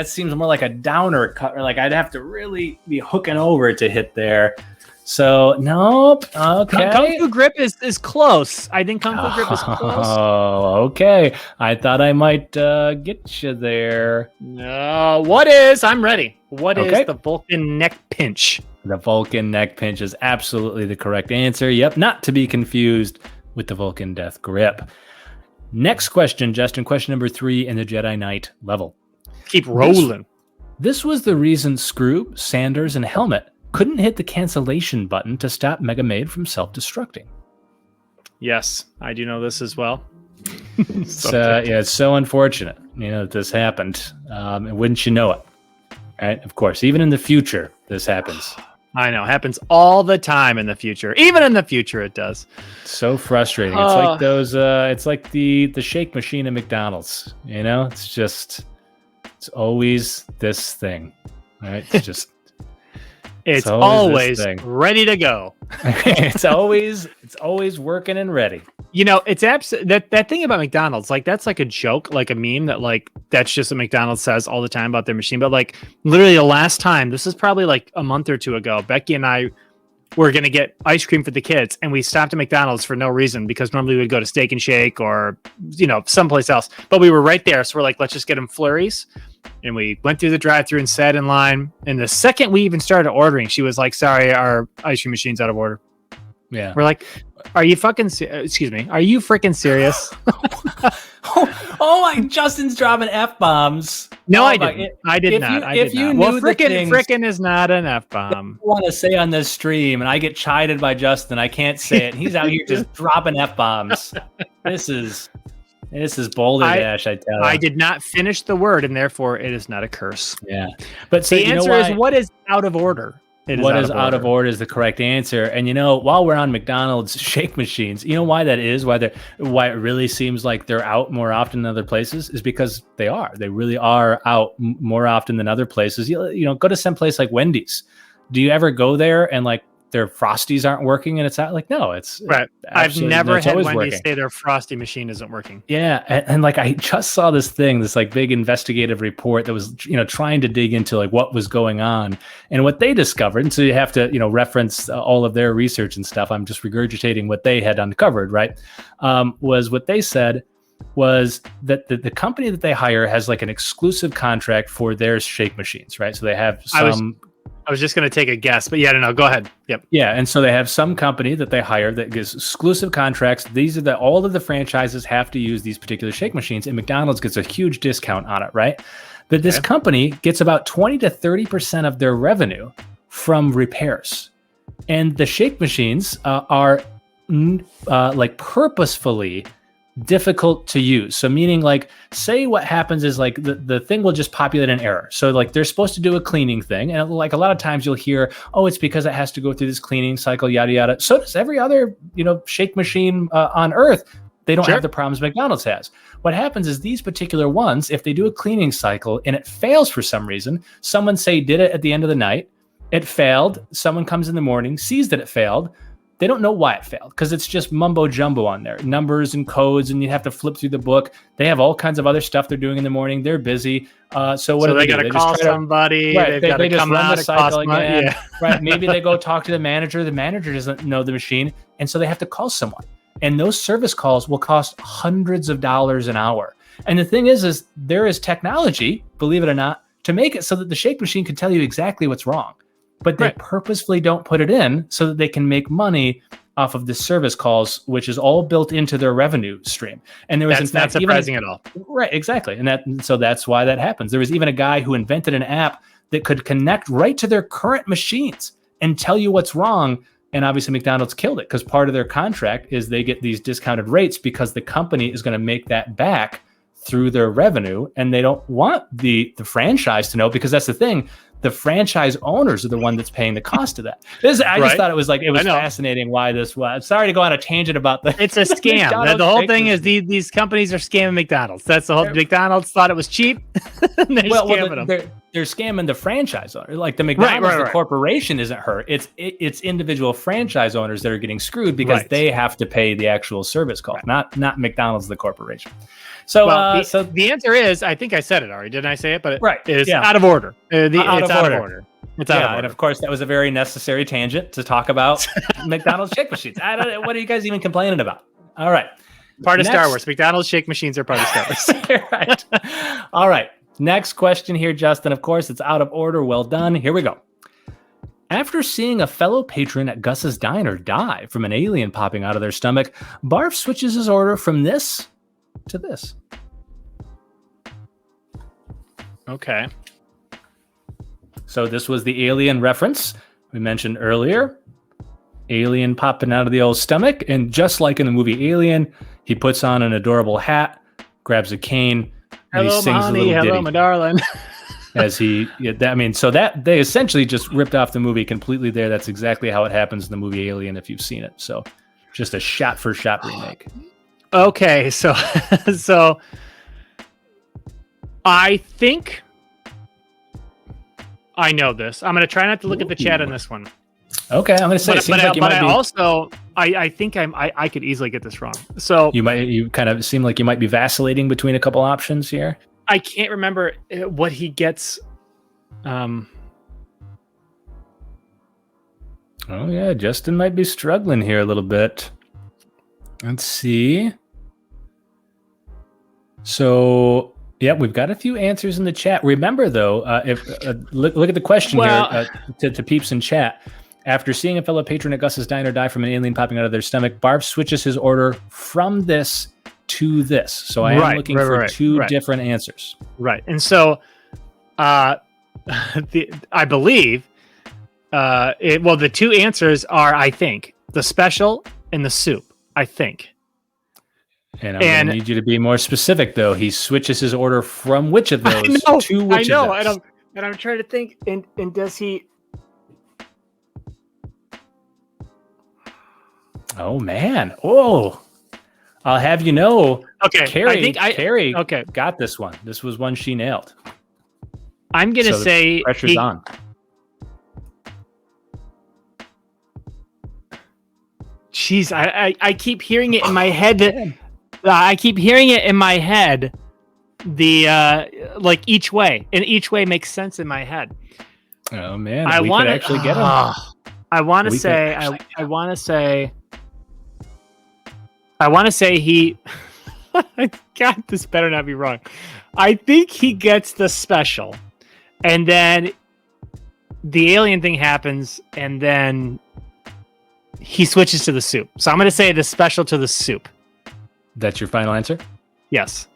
seems more like a downer cut, or like I'd have to really be hooking over to hit there. So nope. Okay. Kung Fu Grip is close. I think Kung Fu Grip is close. Oh, okay. I thought I might get you there. No. What is? I'm ready. What is the Vulcan neck pinch? The Vulcan neck pinch is absolutely the correct answer. Yep. Not to be confused with the Vulcan death grip. Next question, Justin. Question number 3 in the Jedi Knight level. Keep rolling. This was the reason Scroob, Sanders, and Helmet couldn't hit the cancellation button to stop Mega Maid from self-destructing. Yes, I do know this as well. It's so unfortunate, that this happened. And wouldn't you know it? Right? Of course, even in the future, this happens. I know, happens all the time in the future. Even in the future, it does. So frustrating. It's like those. It's like the shake machine at McDonald's. It's always this thing. Right? It's just. It's So always ready to go. it's always working and ready. You know, it's that thing about McDonald's, like that's like a joke, like a meme that like that's just what McDonald's says all the time about their machine. But like literally the last time, this is probably like a month or two ago, Becky and I were gonna get ice cream for the kids, and we stopped at McDonald's for no reason because normally we'd go to Steak and Shake or someplace else. But we were right there, so we're like, let's just get them flurries. And we went through the drive-thru and sat in line. And the second we even started ordering, she was like, "Sorry, our ice cream machine's out of order." Yeah, we're like, "Are you fucking? Excuse me, are you freaking serious?" Oh my! Justin's dropping f-bombs. No, I didn't. I did not. Well, frickin' is not an f-bomb. I want to say on this stream, and I get chided by Justin. I can't say it. He's out here just dropping f-bombs. This is Boulder Dash. I tell you. I did not finish the word, and therefore it is not a curse. Yeah, but the answer is what is out of order. What is out of order is the correct answer. And while we're on McDonald's shake machines, you know why that is? Why it really seems like they're out more often than other places is because they are. They really are out more often than other places. Go to some place like Wendy's. Do you ever go there and like their Frosties aren't working and it's out? Like, no, it's right. I've never had Wendy's say their Frosty machine isn't working. Yeah. And like, I just saw this like big investigative report that was, trying to dig into like what was going on and what they discovered. And so you have to, reference all of their research and stuff. I'm just regurgitating what they had uncovered, right? Was what they said was that the company that they hire has like an exclusive contract for their shake machines, right? So they have some... I was just going to take a guess, but yeah, I don't know. Go ahead. Yep. Yeah, and so they have some company that they hire that gives exclusive contracts. These are all of the franchises have to use these particular shake machines, and McDonald's gets a huge discount on it, right? But this company gets about 20 to 30% of their revenue from repairs. And the shake machines are like purposefully difficult to use. So meaning like, say what happens is like the thing will just populate an error. So like they're supposed to do a cleaning thing. And like a lot of times you'll hear, oh, it's because it has to go through this cleaning cycle, yada, yada. So does every other, shake machine on earth. They don't have the problems McDonald's has. What happens is these particular ones, if they do a cleaning cycle and it fails for some reason, someone did it at the end of the night, it failed. Someone comes in the morning, sees that it failed. They don't know why it failed because it's just mumbo jumbo on there, numbers and codes, and you have to flip through the book. They have all kinds of other stuff they're doing in the morning. They're busy. So they got to call somebody. Right. They've got to come out the cycle again. Yeah. Right. Maybe they go talk to the manager. The manager doesn't know the machine. And so they have to call someone. And those service calls will cost hundreds of dollars an hour. And the thing is there is technology, believe it or not, to make it so that the shake machine can tell you exactly what's wrong. But they purposefully don't put it in so that they can make money off of the service calls, which is all built into their revenue stream. And there was that's not surprising at all. Right, exactly. And so that's why that happens. There was even a guy who invented an app that could connect right to their current machines and tell you what's wrong. And obviously McDonald's killed it because part of their contract is they get these discounted rates because the company is going to make that back through their revenue. And they don't want the franchise to know, because that's the thing. The franchise owners are the one that's paying the cost of that. I just thought it was fascinating why this was. I'm sorry to go on a tangent about that. It's a scam. The whole thing is these companies are scamming McDonald's. That's the whole. McDonald's thought it was cheap. They're scamming them. They're scamming the franchise owner. Like the McDonald's, the corporation isn't hurt. It's individual franchise owners that are getting screwed because they have to pay the actual service call, not McDonald's, the corporation. So, the answer is, I think I said it already. Didn't I say it? But it's out of order. It's out of order. It's out of order. And of course, that was a very necessary tangent to talk about McDonald's shake machines. What are you guys even complaining about? All right. Part of Star Wars. McDonald's shake machines are part of Star Wars. Right. All right. Next question here, Justin. Of course, it's out of order. Well done. Here we go. After seeing a fellow patron at Gus's Diner die from an alien popping out of their stomach, Barf switches his order from this to this. Okay. So this was the alien reference we mentioned earlier. Alien popping out of the old stomach. And just like in the movie Alien, he puts on an adorable hat, grabs a cane, and he sings a little ditty. Hello, my darling. So they essentially just ripped off the movie completely there. That's exactly how it happens in the movie Alien if you've seen it. So just a shot-for-shot remake. Okay, so I think I know this. I'm gonna try not to look at the chat on this one. Okay, I'm gonna say. I think I could easily get this wrong. So you kind of seem like you might be vacillating between a couple options here. I can't remember what he gets. Oh yeah, Justin might be struggling here a little bit. Let's see. So yeah, we've got a few answers in the chat. Remember though, if look at the question here to peeps in chat. After seeing a fellow patron at Gus's Diner die from an alien popping out of their stomach, Barb switches his order from this to this. So I am looking for two different answers. Right. And so I believe the two answers are, I think, the special and the soup, I think. And I'm going to need you to be more specific, though. He switches his order from which of those to which of those? And I'm trying to think, and does he... Oh, man. Oh, I'll have you know. Okay. Carrie got this one. This was one she nailed. I'm going to say... pressure's on. Jeez, I keep hearing it in my head. I keep hearing it in my head. Like each way. And each way makes sense in my head. Oh, man. I want to actually get him. I want to say he... God, this better not be wrong. I think he gets the special. And then the alien thing happens, and then he switches to the soup. So I'm going to say the special to the soup. That's your final answer? Yes.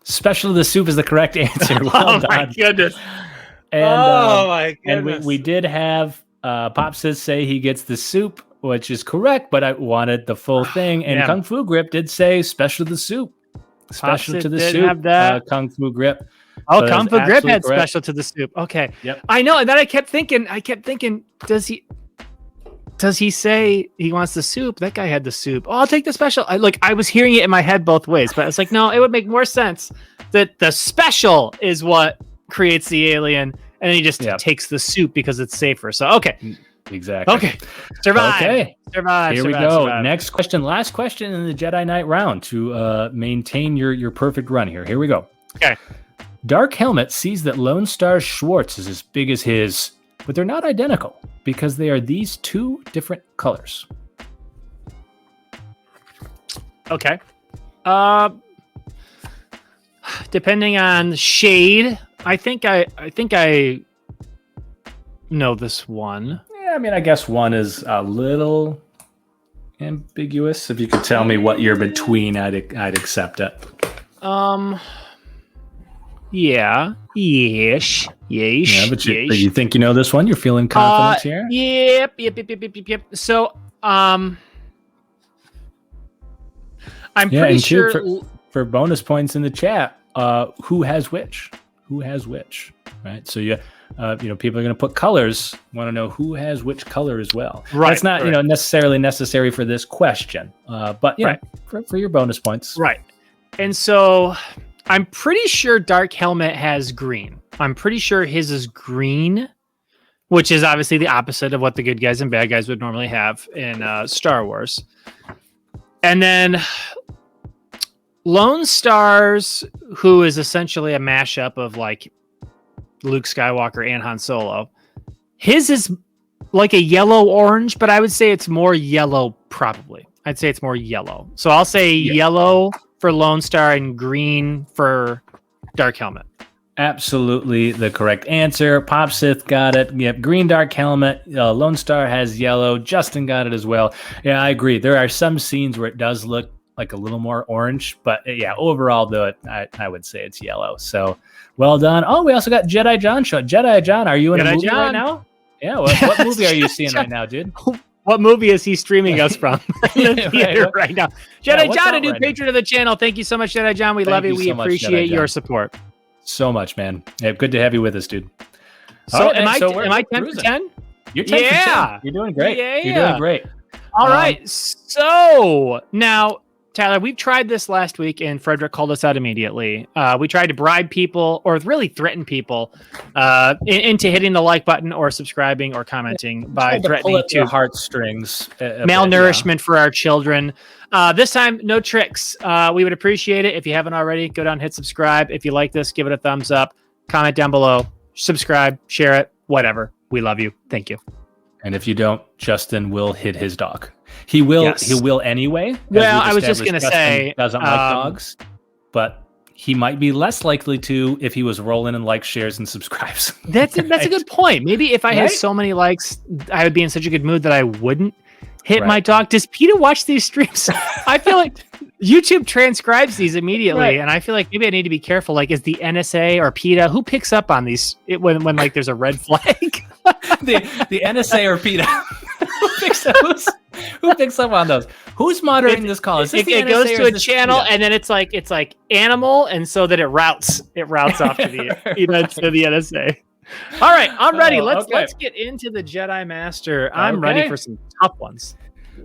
Special to the soup is the correct answer. Well done. My goodness. And, my goodness. And we did have Pop says say he gets the soup, which is correct, but I wanted the full thing. And Kung Fu Grip did say special to the soup. Special to the soup. Have that. Kung Fu Grip. Oh, so Kung Fu Grip had correct. Special to the soup. Okay. Yep. I know. And then I kept thinking, does he say he wants the soup? That guy had the soup. Oh, I'll take the special. I was hearing it in my head both ways, but I was like, no, it would make more sense that the special is what creates the alien, and then he just takes the soup because it's safer. So, okay. Exactly. Okay. Survive. Okay. Survive. Here we go. Survive. Next question. Last question in the Jedi Knight round to maintain your perfect run here. Here we go. Okay. Dark Helmet sees that Lone Star Schwartz is as big as his, but they're not identical because they are these two different colors. Okay. Depending on shade, I think I know this one. Yeah, I mean, I guess one is a little ambiguous. If you could tell me what you're between, I'd accept it. Yeah. Yeesh. Yeah, but you think you know this one? You're feeling confident here? Yep. So, I'm pretty sure for bonus points in the chat, who has which? Who has which? Right. So people are going to put colors. Want to know who has which color as well. Right. That's not necessarily necessary for this question, but for your bonus points. Right. And so I'm pretty sure Dark Helmet has green. I'm pretty sure his is green, which is obviously the opposite of what the good guys and bad guys would normally have in Star Wars. And then Lone Stars, who is essentially a mashup of like Luke Skywalker and Han Solo. His is like a yellow-orange, but I would say it's more yellow, probably. I'd say it's more yellow. So I'll say yellow for Lone Star and green for Dark Helmet. Absolutely the correct answer. Pop Sith got it. Yep, green Dark Helmet. Lone Star has yellow. Justin got it as well. Yeah, I agree. There are some scenes where it does look like a little more orange, but overall, though, I would say it's yellow. So well done. Oh, we also got Jedi John show. Jedi John, are you in a movie right now? Yeah, what movie are you seeing right now, dude? What movie is he streaming us from in the theater right now? Jedi John, a new patron of the channel. Thank you so much, Jedi John. We love you. We appreciate your support. So much, man. Yeah, good to have you with us, dude. So am I 10 for 10? You're 10 for 10. You're doing great. Yeah. You're doing great. All right. So now Tyler, we've tried this last week, and Frederick called us out immediately. We tried to bribe people or really threaten people into hitting the like button or subscribing or commenting by threatening to heartstrings. Malnourishment for our children. This time, no tricks. We would appreciate it if you haven't already. Go down, hit subscribe. If you like this, give it a thumbs up. Comment down below. Subscribe, share it, whatever. We love you. Thank you. And if you don't, Justin will hit his dog. He will. Yes. He will anyway. Well, I was just going to say, doesn't like dogs, but he might be less likely to if he was rolling in likes, shares, and subscribes. That's a good point. Maybe if I had so many likes, I would be in such a good mood that I wouldn't hit my dog. Does PETA watch these streams? I feel like YouTube transcribes these immediately, and I feel like maybe I need to be careful. Like, is the NSA or PETA who picks up on these when like there's a red flag? the NSA or PETA. Who picks up on those? Who's monitoring this call? Is this the it NSA goes to a channel, PETA? and then it's like animal, and so that it routes off to the to the NSA. All right, I'm ready. Let's get into the Jedi Master. I'm ready for some tough ones.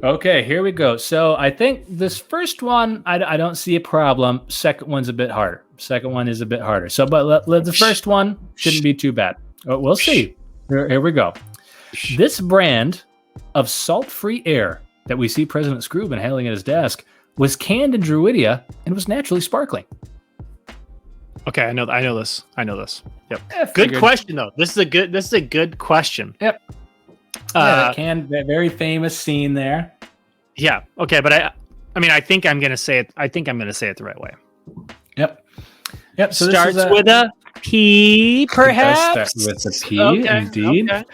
Okay, here we go. So I think this first one, I don't see a problem. Second one's a bit harder. Second one is a bit harder. So, but the first one shouldn't be too bad. We'll see. Here we go. This brand of salt-free air that we see President Scrooge inhaling at his desk was canned in Druidia and was naturally sparkling. Okay, I know this. Yep. Good question though. This is a good question. Yep. That very famous scene there. Yeah. Okay, but I mean, I think I'm gonna say it. I think I'm gonna say it the right way. Yep. So starts with a P, perhaps. With a P, indeed. Okay.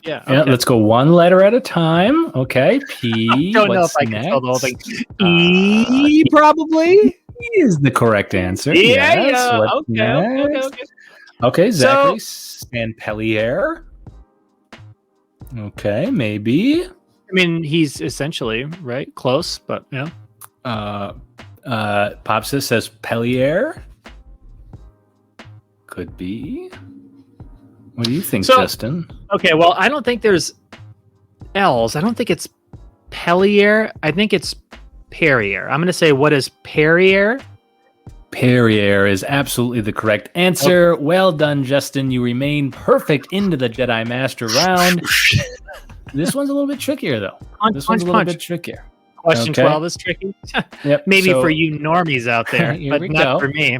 Yeah. Let's go one letter at a time. Okay. P. I don't know if I can spell the whole thing. E, probably. E is the correct answer. Yeah. Okay. Zachary Sanpellier. Okay, maybe. I mean, he's essentially right, close, but yeah. Popsis says Pellier. Could be. What do you think, Justin? Okay, well, I don't think there's L's. I don't think it's Pellier. I think it's Perrier. I'm going to say, what is Perrier? Perrier is absolutely the correct answer. Okay. Well done, Justin. You remain perfect into the Jedi Master round. This one's a little bit trickier, though. Bit trickier. Question 12 is tricky. Yep. Maybe for you normies out there, but not for me.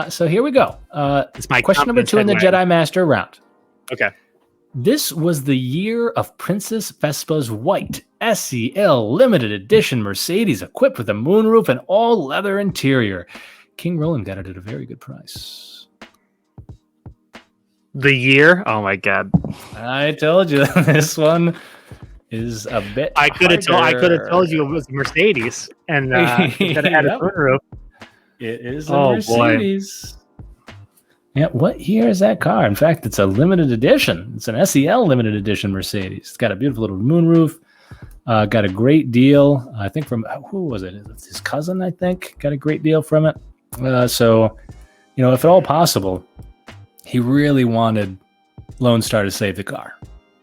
So here we go. It's my question number 2 in the Jedi Master round. Okay. This was the year of Princess Vespa's white SEL limited edition Mercedes equipped with a moonroof and all leather interior. King Roland got it at a very good price. The year? Oh my God! I told you this one is a bit. I could have told you it was Mercedes, and that it had a moonroof. It is a Mercedes. Boy. Yeah, what year is that car? In fact, it's a limited edition. It's an SEL limited edition Mercedes. It's got a beautiful little moonroof. Got a great deal, I think, from, who was it? His cousin, I think. Got a great deal from it. So, if at all possible, he really wanted Lone Star to save the car.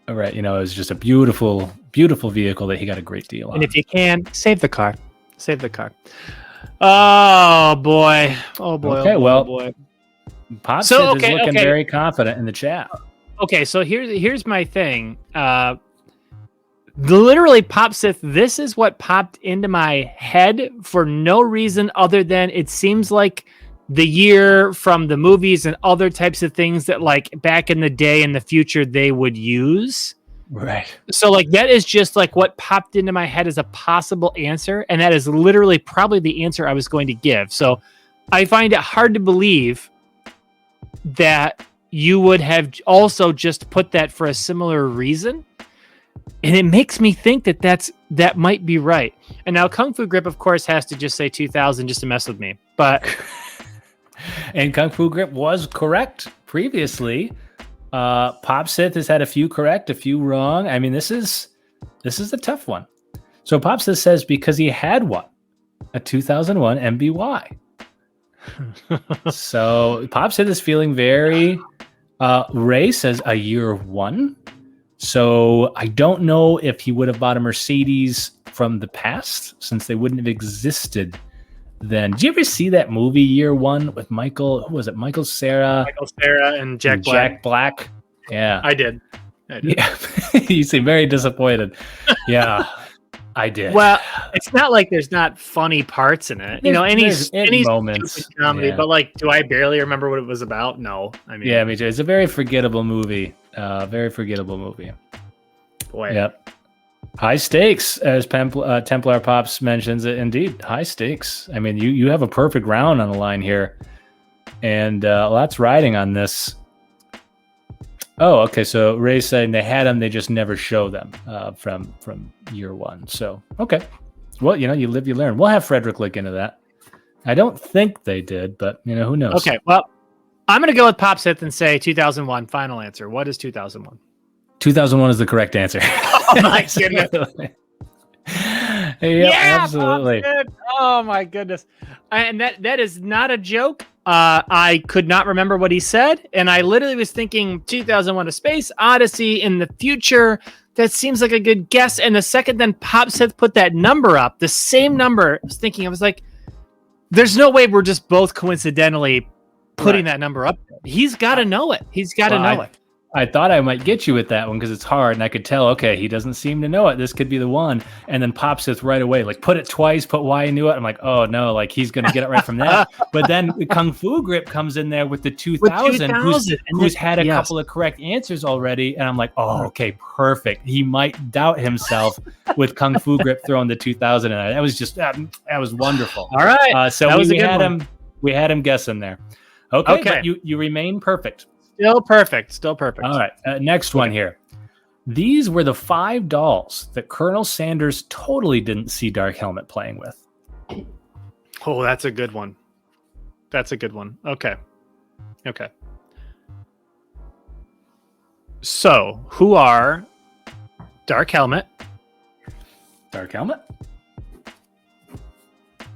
All right, it was just a beautiful, beautiful vehicle that he got a great deal on. And if you can, save the car. Save the car. Oh, boy. Oh, boy. Okay, oh, boy. Pops is looking very confident in the chat. Okay, so here's my thing. Literally, Popsith, this is what popped into my head for no reason other than it seems like the year from the movies and other types of things that, like, back in the day in the future they would use. Right. So, like, that is just like what popped into my head as a possible answer, and that is literally probably the answer I was going to give. So I find it hard to believe that you would have also just put that for a similar reason. And it makes me think that might be right. And now Kung Fu Grip, of course, has to just say 2000 just to mess with me. But and Kung Fu Grip was correct previously. Pop Sith has had a few correct, a few wrong. I mean, this is a tough one. So Pop Sith says because he had one, a 2001 MBY. So Pop Sith is feeling very. Ray says a year one. So I don't know if he would have bought a Mercedes from the past, since they wouldn't have existed then. Did you ever see that movie Year One with Michael? Who was it? Michael Cera and Jack Black. Jack Black. Yeah, I did. Yeah, you seem very disappointed. Yeah, I did. Well, it's not like there's not funny parts in it. Any moments, comedy, but like, do I barely remember what it was about? No, I mean, yeah, me too. It's a very forgettable movie. Very forgettable movie. Boy. Yep. High stakes, as Templar Pops mentions it. Indeed, high stakes. I mean, you have a perfect round on the line here, and lots riding on this. Oh, okay. So Ray's saying they had them, they just never show them from Year One. So okay, well, you live, you learn. We'll have Frederick look into that. I don't think they did, but who knows? Okay, well, I'm gonna go with Pop Sith and say 2001. Final answer. What is 2001? 2001 is the correct answer. Oh my goodness. Yeah, absolutely. Oh my goodness. And that is not a joke. I could not remember what he said, and I literally was thinking 2001: A Space Odyssey in the future. That seems like a good guess. And the second then Pop Sith put that number up, the same number, I was like, there's no way we're just both coincidentally putting that number up. He's got to know it. He's got to know it. I thought I might get you with that one because it's hard, and I could tell, okay, he doesn't seem to know it. This could be the one. And then Pop Sith right away, like, put it twice, put why he knew it. I'm like, oh, no, like, he's going to get it right from that. But then Kung Fu Grip comes in there with the 2000, who's had a couple of correct answers already. And I'm like, oh, okay, perfect. He might doubt himself with Kung Fu Grip throwing the 2000. And that was just, that was wonderful. All right. So we had him guessing there. Okay. But you remain perfect. Still perfect. All right. Next one here. These were the 5 dolls that Colonel Sanders totally didn't see Dark Helmet playing with. Oh, that's a good one. Okay. So, who are Dark Helmet?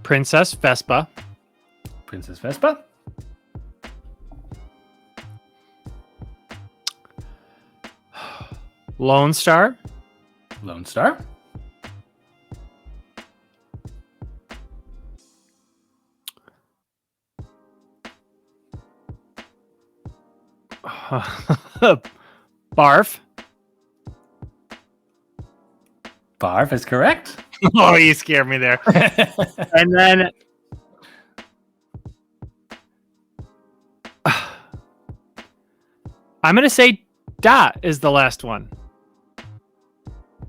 Princess Vespa. Lone Star. Barf. Barf is correct. Oh, you scared me there. And then I'm going to say Dot is the last one.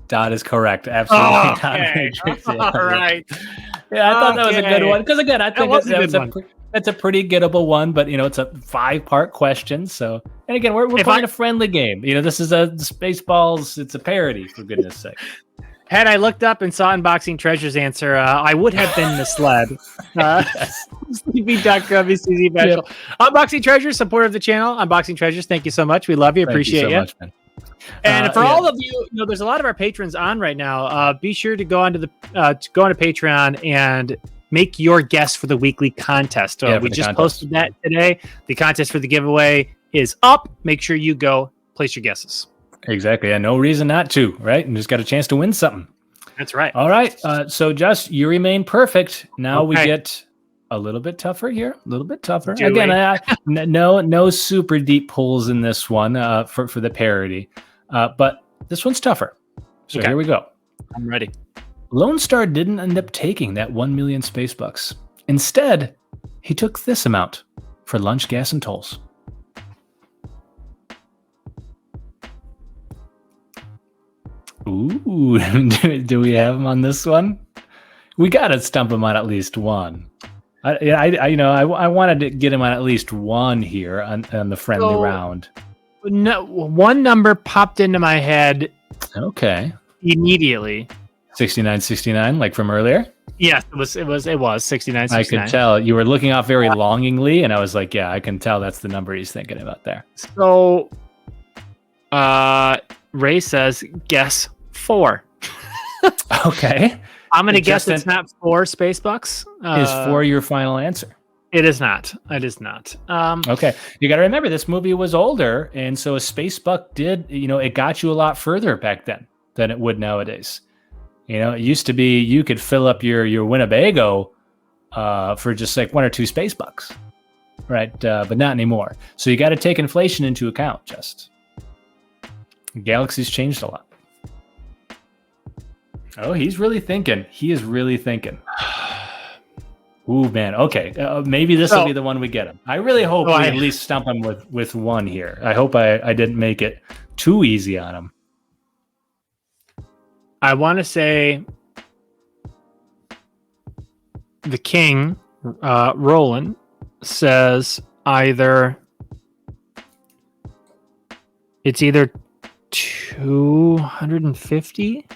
Dot is correct. Absolutely. Okay. All right. Yeah, I thought that was a good one. Because again, I think that's a pretty gettable one, but it's a 5-part question. So, and again, we're playing a friendly game. This is a Spaceballs. It's a parody, for goodness sake. Had I looked up and saw Unboxing Treasures answer, I would have been misled. Sleepy Duck Grubby CZ Special. Unboxing Treasures, supporter of the channel. Unboxing Treasures, thank you so much. We love you. Appreciate you. Much, man. And for all of you, there's a lot of our patrons on right now. Be sure to go onto Patreon and make your guess for the weekly contest. We just posted that today. The contest for the giveaway is up. Make sure you go place your guesses. Exactly. Yeah, no reason not to, right? And just got a chance to win something. That's right. All right. So, Just, you remain perfect. Now we get a little bit tougher here. A little bit tougher. Again, no super deep pulls in this one for the parody. But this one's tougher. So here we go. I'm ready. Lone Star didn't end up taking that 1 million space bucks. Instead, he took this amount for lunch, gas, and tolls. Ooh, do we have him on this one? We gotta stump him on at least one. I wanted to get him on at least one here on the friendly round. No, one number popped into my head. Okay. Immediately. 6969, like from earlier. Yes, it was 6969. I could tell you were looking off very longingly, and I was like, yeah, I can tell that's the number he's thinking about there. So, Ray says, guess 4. Okay. I'm going to guess it's not 4 space bucks. Is 4 your final answer? It is not. It is not. Okay. You got to remember, this movie was older, and so a space buck did, it got you a lot further back then than it would nowadays. You know, it used to be you could fill up your Winnebago for just like 1 or 2 space bucks, right? But not anymore. So you got to take inflation into account. Just Galaxy's changed a lot. Oh, he's really thinking. He is really thinking. Ooh, man. Okay. Maybe this will be the one we get him. I really hope we at least stump him with one here. I hope I didn't make it too easy on him. I want to say the king, Roland, says it's either 250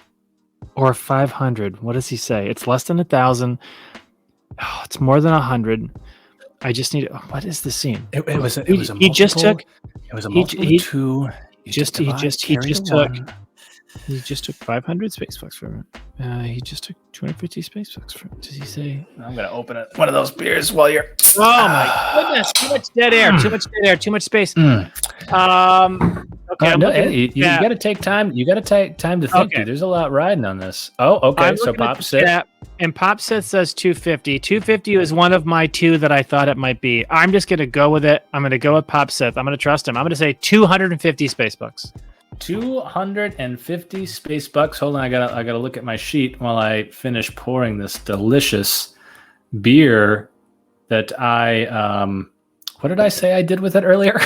or 500. What does he say? It's less than 1,000. Oh, it's more than 100. I just need. What is the scene? It was a he multiple, just took. It was a multiple of 2. He just took 500 space bucks from it. He just took 250 space bucks from it. Does he say? I'm gonna open one of those beers while you're. Oh my goodness! Too much dead air. Too much dead air. Too much space. Okay. You got to take time. You got to take time to think. Dude. There's a lot riding on this. Oh, okay. So Pop Sith. And Pop Sith says 250. 250 is one of my 2 that I thought it might be. I'm just gonna go with it. I'm gonna go with Pop Sith. I'm gonna trust him. I'm gonna say 250 space bucks. 250 space bucks. Hold on, I gotta look at my sheet while I finish pouring this delicious beer that I what did I say I did with it earlier?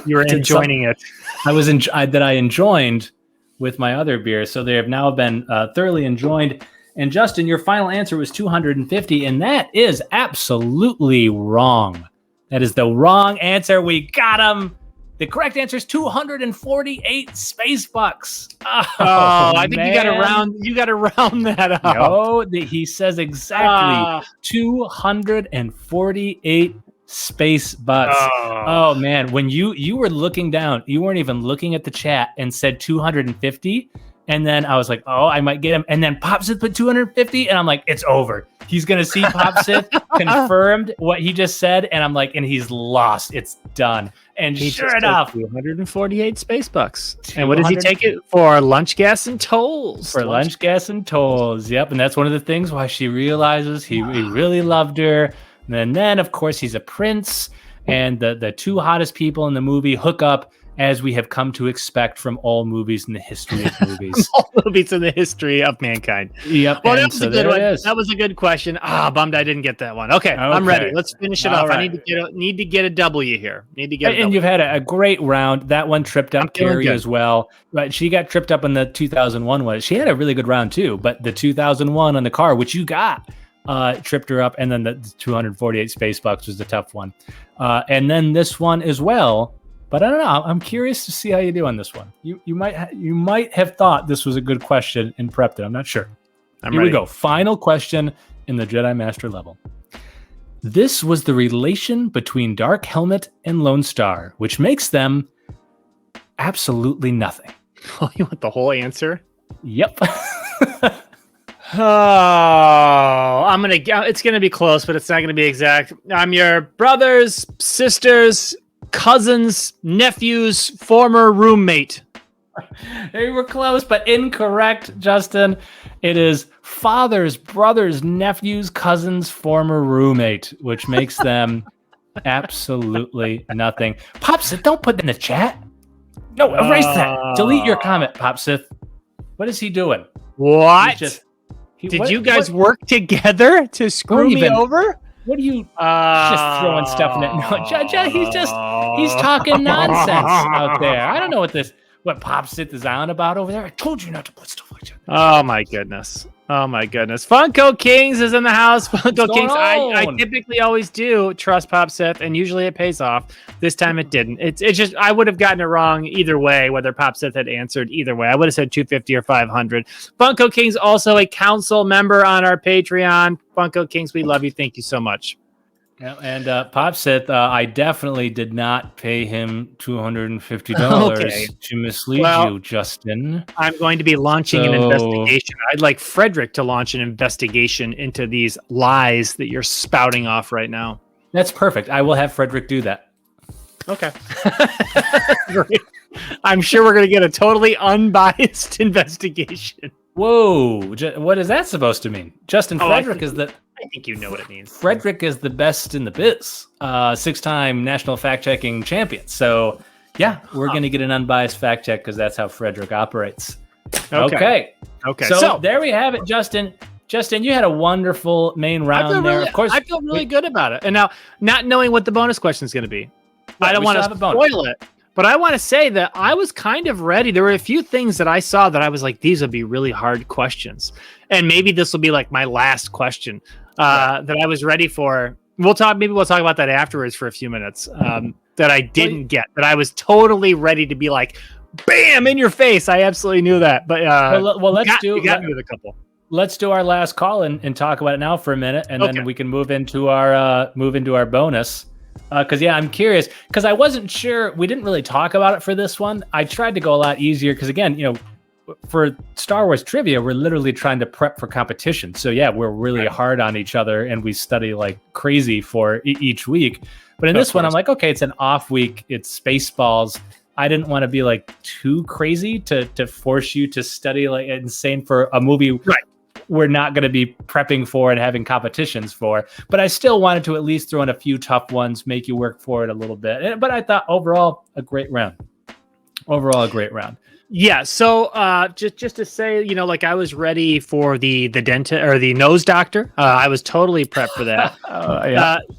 You were enjoying it. I enjoyed with my other beer. So they have now been thoroughly enjoyed. And Justin, your final answer was 250, and that is absolutely wrong. That is the wrong answer. We got him. The correct answer is 248 space bucks. Oh, I think you got to round that up. No, he says exactly 248 space bucks. Oh man, when you were looking down, you weren't even looking at the chat and said 250. And then I was like, oh, I might get him. And then Pop Sith put 250. And I'm like, it's over. He's going to see Pop Sith confirmed what he just said. And I'm like, and he's lost. It's done. And sure enough, 248 space bucks. And what does he take it for? Lunch, gas, and tolls. For lunch, gas, and tolls. Yep. And that's one of the things why she realizes he really loved her. And then, of course, he's a prince. And the 2 hottest people in the movie hook up, as we have come to expect from all movies in the history of movies. All movies in the history of mankind. Yep. Well, that was a good one. That was a good question. Bummed I didn't get that one. Okay, I'm ready. Let's finish it off. Right. I need to get a W here. And you've had a great round. That one tripped up Carrie as well. Right, she got tripped up in the 2001 one. She had a really good round too, but the 2001 on the car, which you got, tripped her up. And then the 248 space bucks was the tough one. And then this one as well. But I don't know. I'm curious to see how you do on this one. You might have thought this was a good question and prepped it. I'm not sure. Here we go. Final question in the Jedi Master level. This was the relation between Dark Helmet and Lone Star, which makes them absolutely nothing. Oh, you want the whole answer? Yep. It's gonna be close, but it's not gonna be exact. I'm your brothers, sisters, cousins, nephews, former roommate. They were close, but incorrect, Justin. It is fathers, brothers, nephews, cousins, former roommate, which makes them absolutely nothing. Pop Sith, don't put that in the chat. No, erase that. Delete your comment, Pop Sith. What is he doing? What? Did you guys work together to screw me over? What are you just throwing stuff in it? No, he's talking nonsense out there. I don't know what Pop Sith is on about over there. I told you not to put stuff like that. Oh my goodness. Funko Kings is in the house. Funko Kings. I typically always do trust Pop Sith, and usually it pays off. This time it didn't. It's just I would have gotten it wrong either way, whether Pop Sith had answered either way. I would have said 250 or 500. Funko Kings also a council member on our Patreon. Funko Kings, we love you. Thank you so much. Yeah, and Pop Sith, I definitely did not pay him $250 to mislead you, Justin. I'm going to be launching an investigation. I'd like Frederick to launch an investigation into these lies that you're spouting off right now. That's perfect. I will have Frederick do that. Okay. Great. I'm sure we're going to get a totally unbiased investigation. Whoa! What is that supposed to mean? Justin Frederick is the. I think you know what it means. Frederick is the best in the biz. 6-time national fact-checking champion. So, yeah, we're going to get an unbiased fact check because that's how Frederick operates. Okay. So there we have it, Justin. Justin, you had a wonderful main round there. Of course, I feel really good about it. And now, not knowing what the bonus question is going to be, I don't want to spoil it. But I want to say that I was kind of ready. There were a few things that I saw that I was like, these would be really hard questions. And maybe this will be like my last question that I was ready for. Maybe we'll talk about that afterwards for a few minutes that I didn't get, that I was totally ready to be like, bam, in your face. I absolutely knew that. But you got me with a couple. Let's do our last call and talk about it now for a minute. And then we can move into our bonus. Because I'm curious, because I wasn't sure. We didn't really talk about it for this one. I tried to go a lot easier because, again, for Star Wars trivia, we're literally trying to prep for competition. So we're really hard on each other and we study like crazy for each week. But in this one, I'm like, okay, it's an off week. It's Spaceballs. I didn't want to be like too crazy to force you to study like insane for a movie. Right. We're not going to be prepping for and having competitions for, but I still wanted to at least throw in a few tough ones, make you work for it a little bit. But I thought overall a great round. Yeah. So just to say, like I was ready for the dentist or the nose doctor. I was totally prepped for that.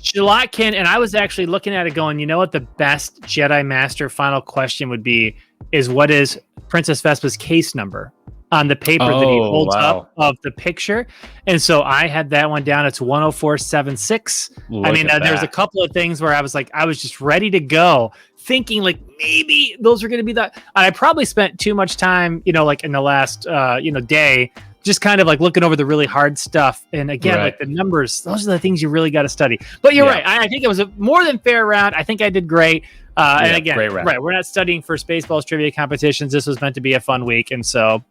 Shalotkin, and I was actually looking at it going, you know what the best Jedi Master final question would be is what is Princess Vespa's case number on the paper that he holds up of the picture. And so I had that one down. It's 10476. There's a couple of things where I was like, I was just ready to go thinking like maybe those are going to be that. I probably spent too much time, like in the last, day, just kind of like looking over the really hard stuff. And again, like the numbers, those are the things you really got to study. But you're right. I think it was a more than fair round. I think I did great. And again, we're not studying for Spaceballs trivia competitions. This was meant to be a fun week. And so,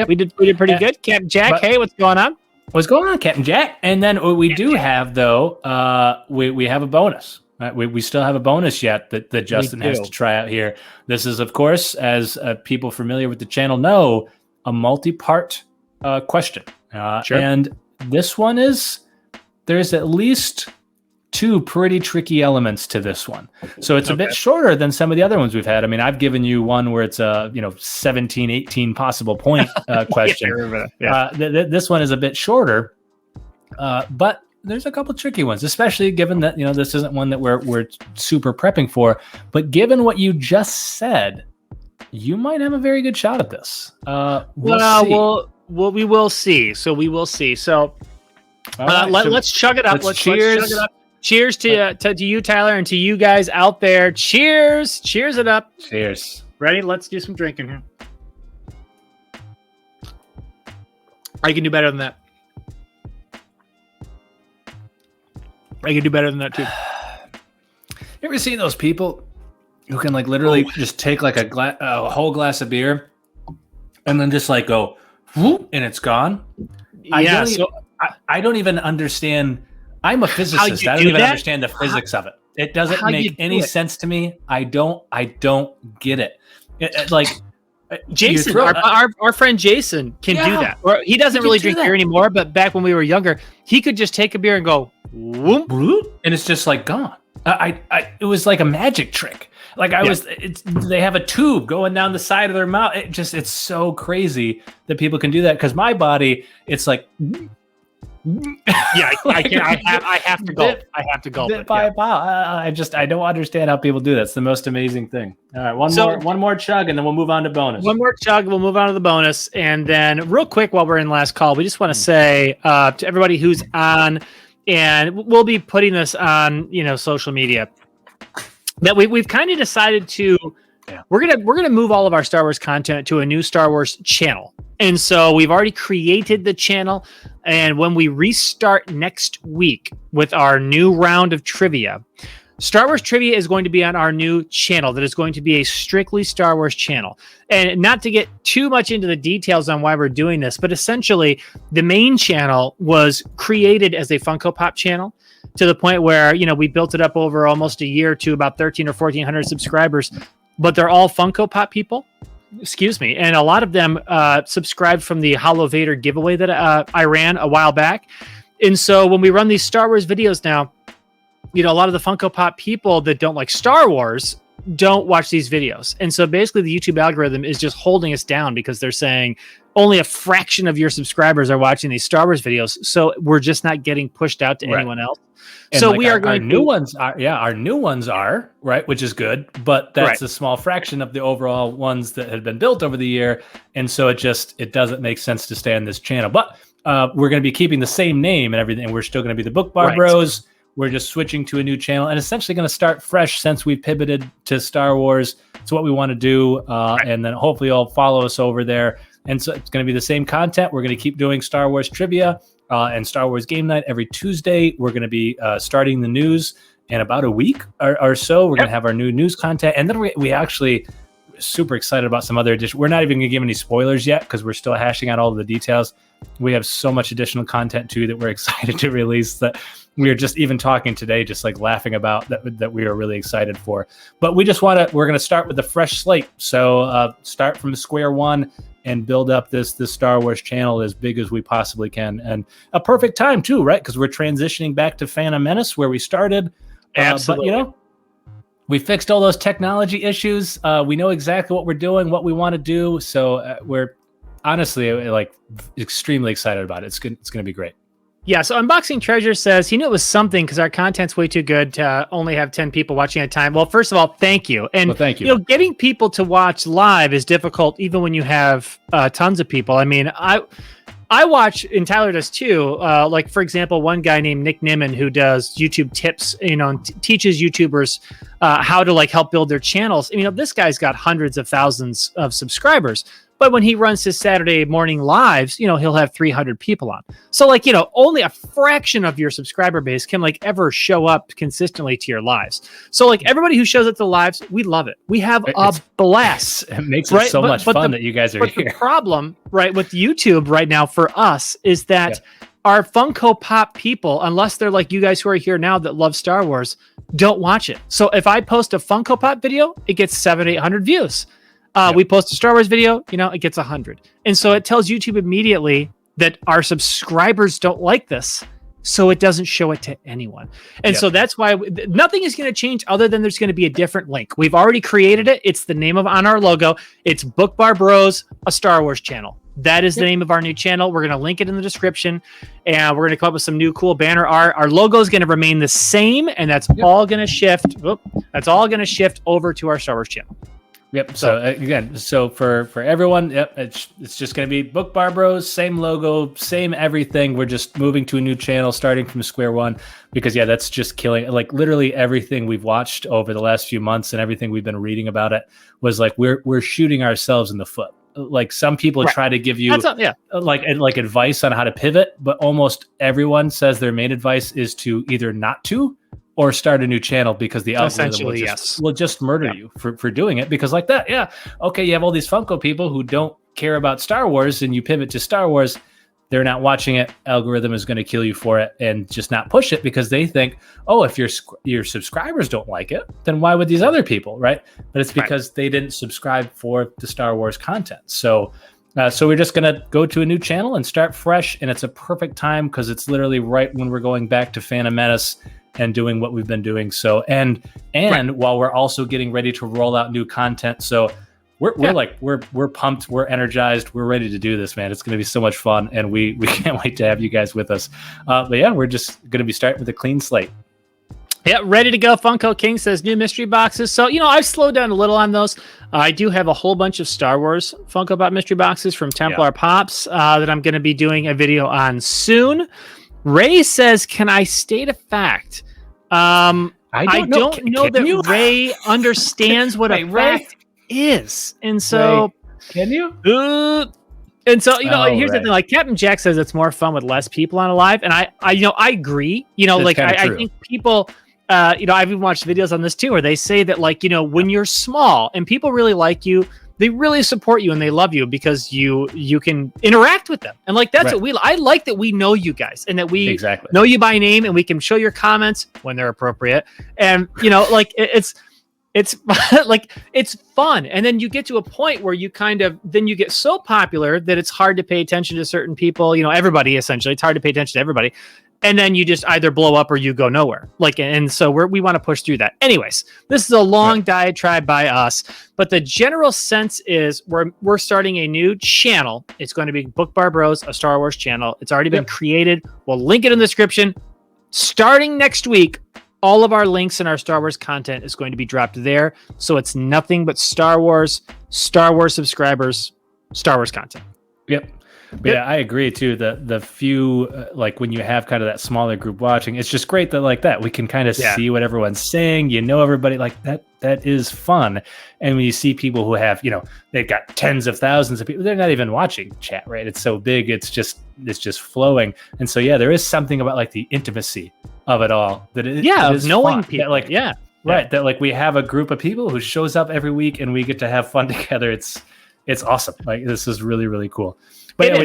we did pretty good. Captain Jack, hey, what's going on? What's going on, Captain Jack? And then what we do have, though, we have a bonus. Right? We still have a bonus yet that Justin has to try out here. This is, of course, as people familiar with the channel know, a multi-part question. Sure. And this one there's at least 2 pretty tricky elements to this one. So it's a bit shorter than some of the other ones we've had. I mean, I've given you one where it's a 17, 18 possible point question. This one is a bit shorter, but there's a couple tricky ones, especially given that this isn't one that we're super prepping for. But given what you just said, you might have a very good shot at this. We will see. So we will see. So let's chug it up. Let's chug it up. Cheers to you, Tyler, and to you guys out there. Cheers. Cheers it up. Cheers. Ready? Let's do some drinking here. I can do better than that. I can do better than that, too. You ever seen those people who can like literally just take like a whole glass of beer and then just like go, whoop, and it's gone? I don't even understand. I'm a physicist. I don't even understand the physics of it. It doesn't make any sense to me. I don't get it. Jason, our friend Jason can do that. Or he doesn't really drink beer anymore, but back when we were younger, he could just take a beer and go, whoop, and it's just like gone. It was like a magic trick. Like they have a tube going down the side of their mouth. It's so crazy that people can do that. Because my body, it's like. I have to go. I have to go. I don't understand how people do that. It's the most amazing thing. All right, one more chug, and then we'll move on to bonus. One more chug, we'll move on to the bonus, and then real quick while we're in last call, we just want to say to everybody who's on, and we'll be putting this on social media, that we've kind of decided to. We're gonna move all of our Star Wars content to a new Star Wars channel. And so we've already created the channel. And when we restart next week with our new round of trivia, Star Wars trivia is going to be on our new channel. That is going to be a strictly Star Wars channel. And not to get too much into the details on why we're doing this, but essentially the main channel was created as a Funko Pop channel to the point where, we built it up over almost a year to about 13 or 1400 subscribers, but they're all Funko Pop people. excuse me, and a lot of them subscribed from the Hollow Vader giveaway that I ran a while back. And so when we run these Star Wars videos now, a lot of the Funko Pop people that don't like Star Wars don't watch these videos. And so basically the YouTube algorithm is just holding us down because they're saying only a fraction of your subscribers are watching these Star Wars videos. So we're just not getting pushed out to anyone else. And so like we are our going new ones our new ones are right, which is good, but that's a small fraction of the overall ones that had been built over the year. And so it doesn't make sense to stay on this channel, but we're going to be keeping the same name and everything. We're still going to be the BookBarBros. We're just switching to a new channel and essentially going to start fresh since we pivoted to Star Wars. It's what we want to do. And then hopefully you'll follow us over there. And so it's going to be the same content. We're going to keep doing Star Wars trivia and Star Wars game night every Tuesday. We're going to be starting the news in about a week or so. We're going to have our new news content. And then we actually super excited about some other additions. We're not even going to give any spoilers yet because we're still hashing out all of the details. We have so much additional content too that we're excited to release that we are just even talking today, just like laughing about that we are really excited for. But we're going to start with a fresh slate. So start from square one and build up this Star Wars channel as big as we possibly can. And a perfect time too, right? Because we're transitioning back to Phantom Menace where we started. Absolutely. But we fixed all those technology issues. We know exactly what we're doing, what we want to do. So we're honestly like extremely excited about it. It's going to be great. Yeah, so Unboxing Treasure says he knew it was something because our content's way too good to only have 10 people watching at a time. Well, first of all, thank you. And thank you. Getting people to watch live is difficult even when you have tons of people. I mean, I watch, and Tyler does too, like, for example, one guy named Nick Nimmin who does YouTube tips, teaches YouTubers how to like help build their channels. This guy's got hundreds of thousands of subscribers. But when he runs his Saturday morning lives, he'll have 300 people on. So only a fraction of your subscriber base can like ever show up consistently to your lives. So like everybody who shows up to the lives, we love it. We have a blast. It makes it so much fun that you guys are here. The problem, right, with YouTube right now for us is that our Funko Pop people, unless they're like you guys who are here now that love Star Wars, don't watch it. So if I post a Funko Pop video, it gets 700-800 views. We post a Star Wars video, it gets 100. And so it tells YouTube immediately that our subscribers don't like this. So it doesn't show it to anyone. And so that's why nothing is going to change other than there's going to be a different link. We've already created it. It's the name on our logo. It's BookBarBros, a Star Wars channel. That is the name of our new channel. We're going to link it in the description, and we're going to come up with some new cool banner art. Our logo is going to remain the same, and that's all going to shift. That's all going to shift over to our Star Wars channel. Yep. So again, for everyone, it's just going to be BookBarBros, same logo, same everything. We're just moving to a new channel, starting from square one, because that's just killing. Like literally everything we've watched over the last few months and everything we've been reading about it was like we're shooting ourselves in the foot. Like some people try to give you like advice on how to pivot, but almost everyone says their main advice is to either not to or start a new channel because the algorithm will just murder you for doing it. Because like that, okay, you have all these Funko people who don't care about Star Wars and you pivot to Star Wars, they're not watching it. Algorithm is going to kill you for it and just not push it because they think, oh, if your subscribers don't like it, then why would these other people, right? But it's because they didn't subscribe for the Star Wars content. So we're just going to go to a new channel and start fresh. And it's a perfect time because it's literally right when we're going back to Phantom Menace and doing what we've been doing. So, and while we're also getting ready to roll out new content. So we're pumped, we're energized, we're ready to do this, man. It's going to be so much fun. And we can't wait to have you guys with us. But we're just going to be starting with a clean slate. Yeah, ready to go. Funko King says new mystery boxes. So, I've slowed down a little on those. I do have a whole bunch of Star Wars Funko Pop mystery boxes from Templar Pops that I'm going to be doing a video on soon. Ray says, can I state a fact? I don't know that Ray understands what a fact is. And so, Ray, can you? And so, here's the thing, like Captain Jack says it's more fun with less people on a live. And I agree, I think people, I've even watched videos on this too, where they say that when you're small and people really like you, they really support you and they love you because you can interact with them. And that's what I like, that we know you guys and that we know you by name and we can show your comments when they're appropriate. And, It's like, it's fun. And then you get to a point where you then you get so popular that it's hard to pay attention to certain people, everybody, essentially. It's hard to pay attention to everybody. And then you just either blow up or you go nowhere. And so we want to push through that. Anyways, this is a long diatribe by us, but the general sense is we're starting a new channel. It's going to be BookBarBros, a Star Wars channel. It's already been created. We'll link it in the description. Starting next week, all of our links and our Star Wars content is going to be dropped there. So it's nothing but Star Wars subscribers, Star Wars content. Yep. Yeah, I agree too. The few like when you have kind of that smaller group watching, it's just great that we can kind of see what everyone's saying. Everybody like that. That is fun. And when you see people who have, they've got tens of thousands of people, they're not even watching chat, right? It's so big, it's just flowing. And so there is something about like the intimacy of it all that it is knowing fun. people. Right. That like we have a group of people who shows up every week and we get to have fun together. It's awesome. Like this is really, really cool. But I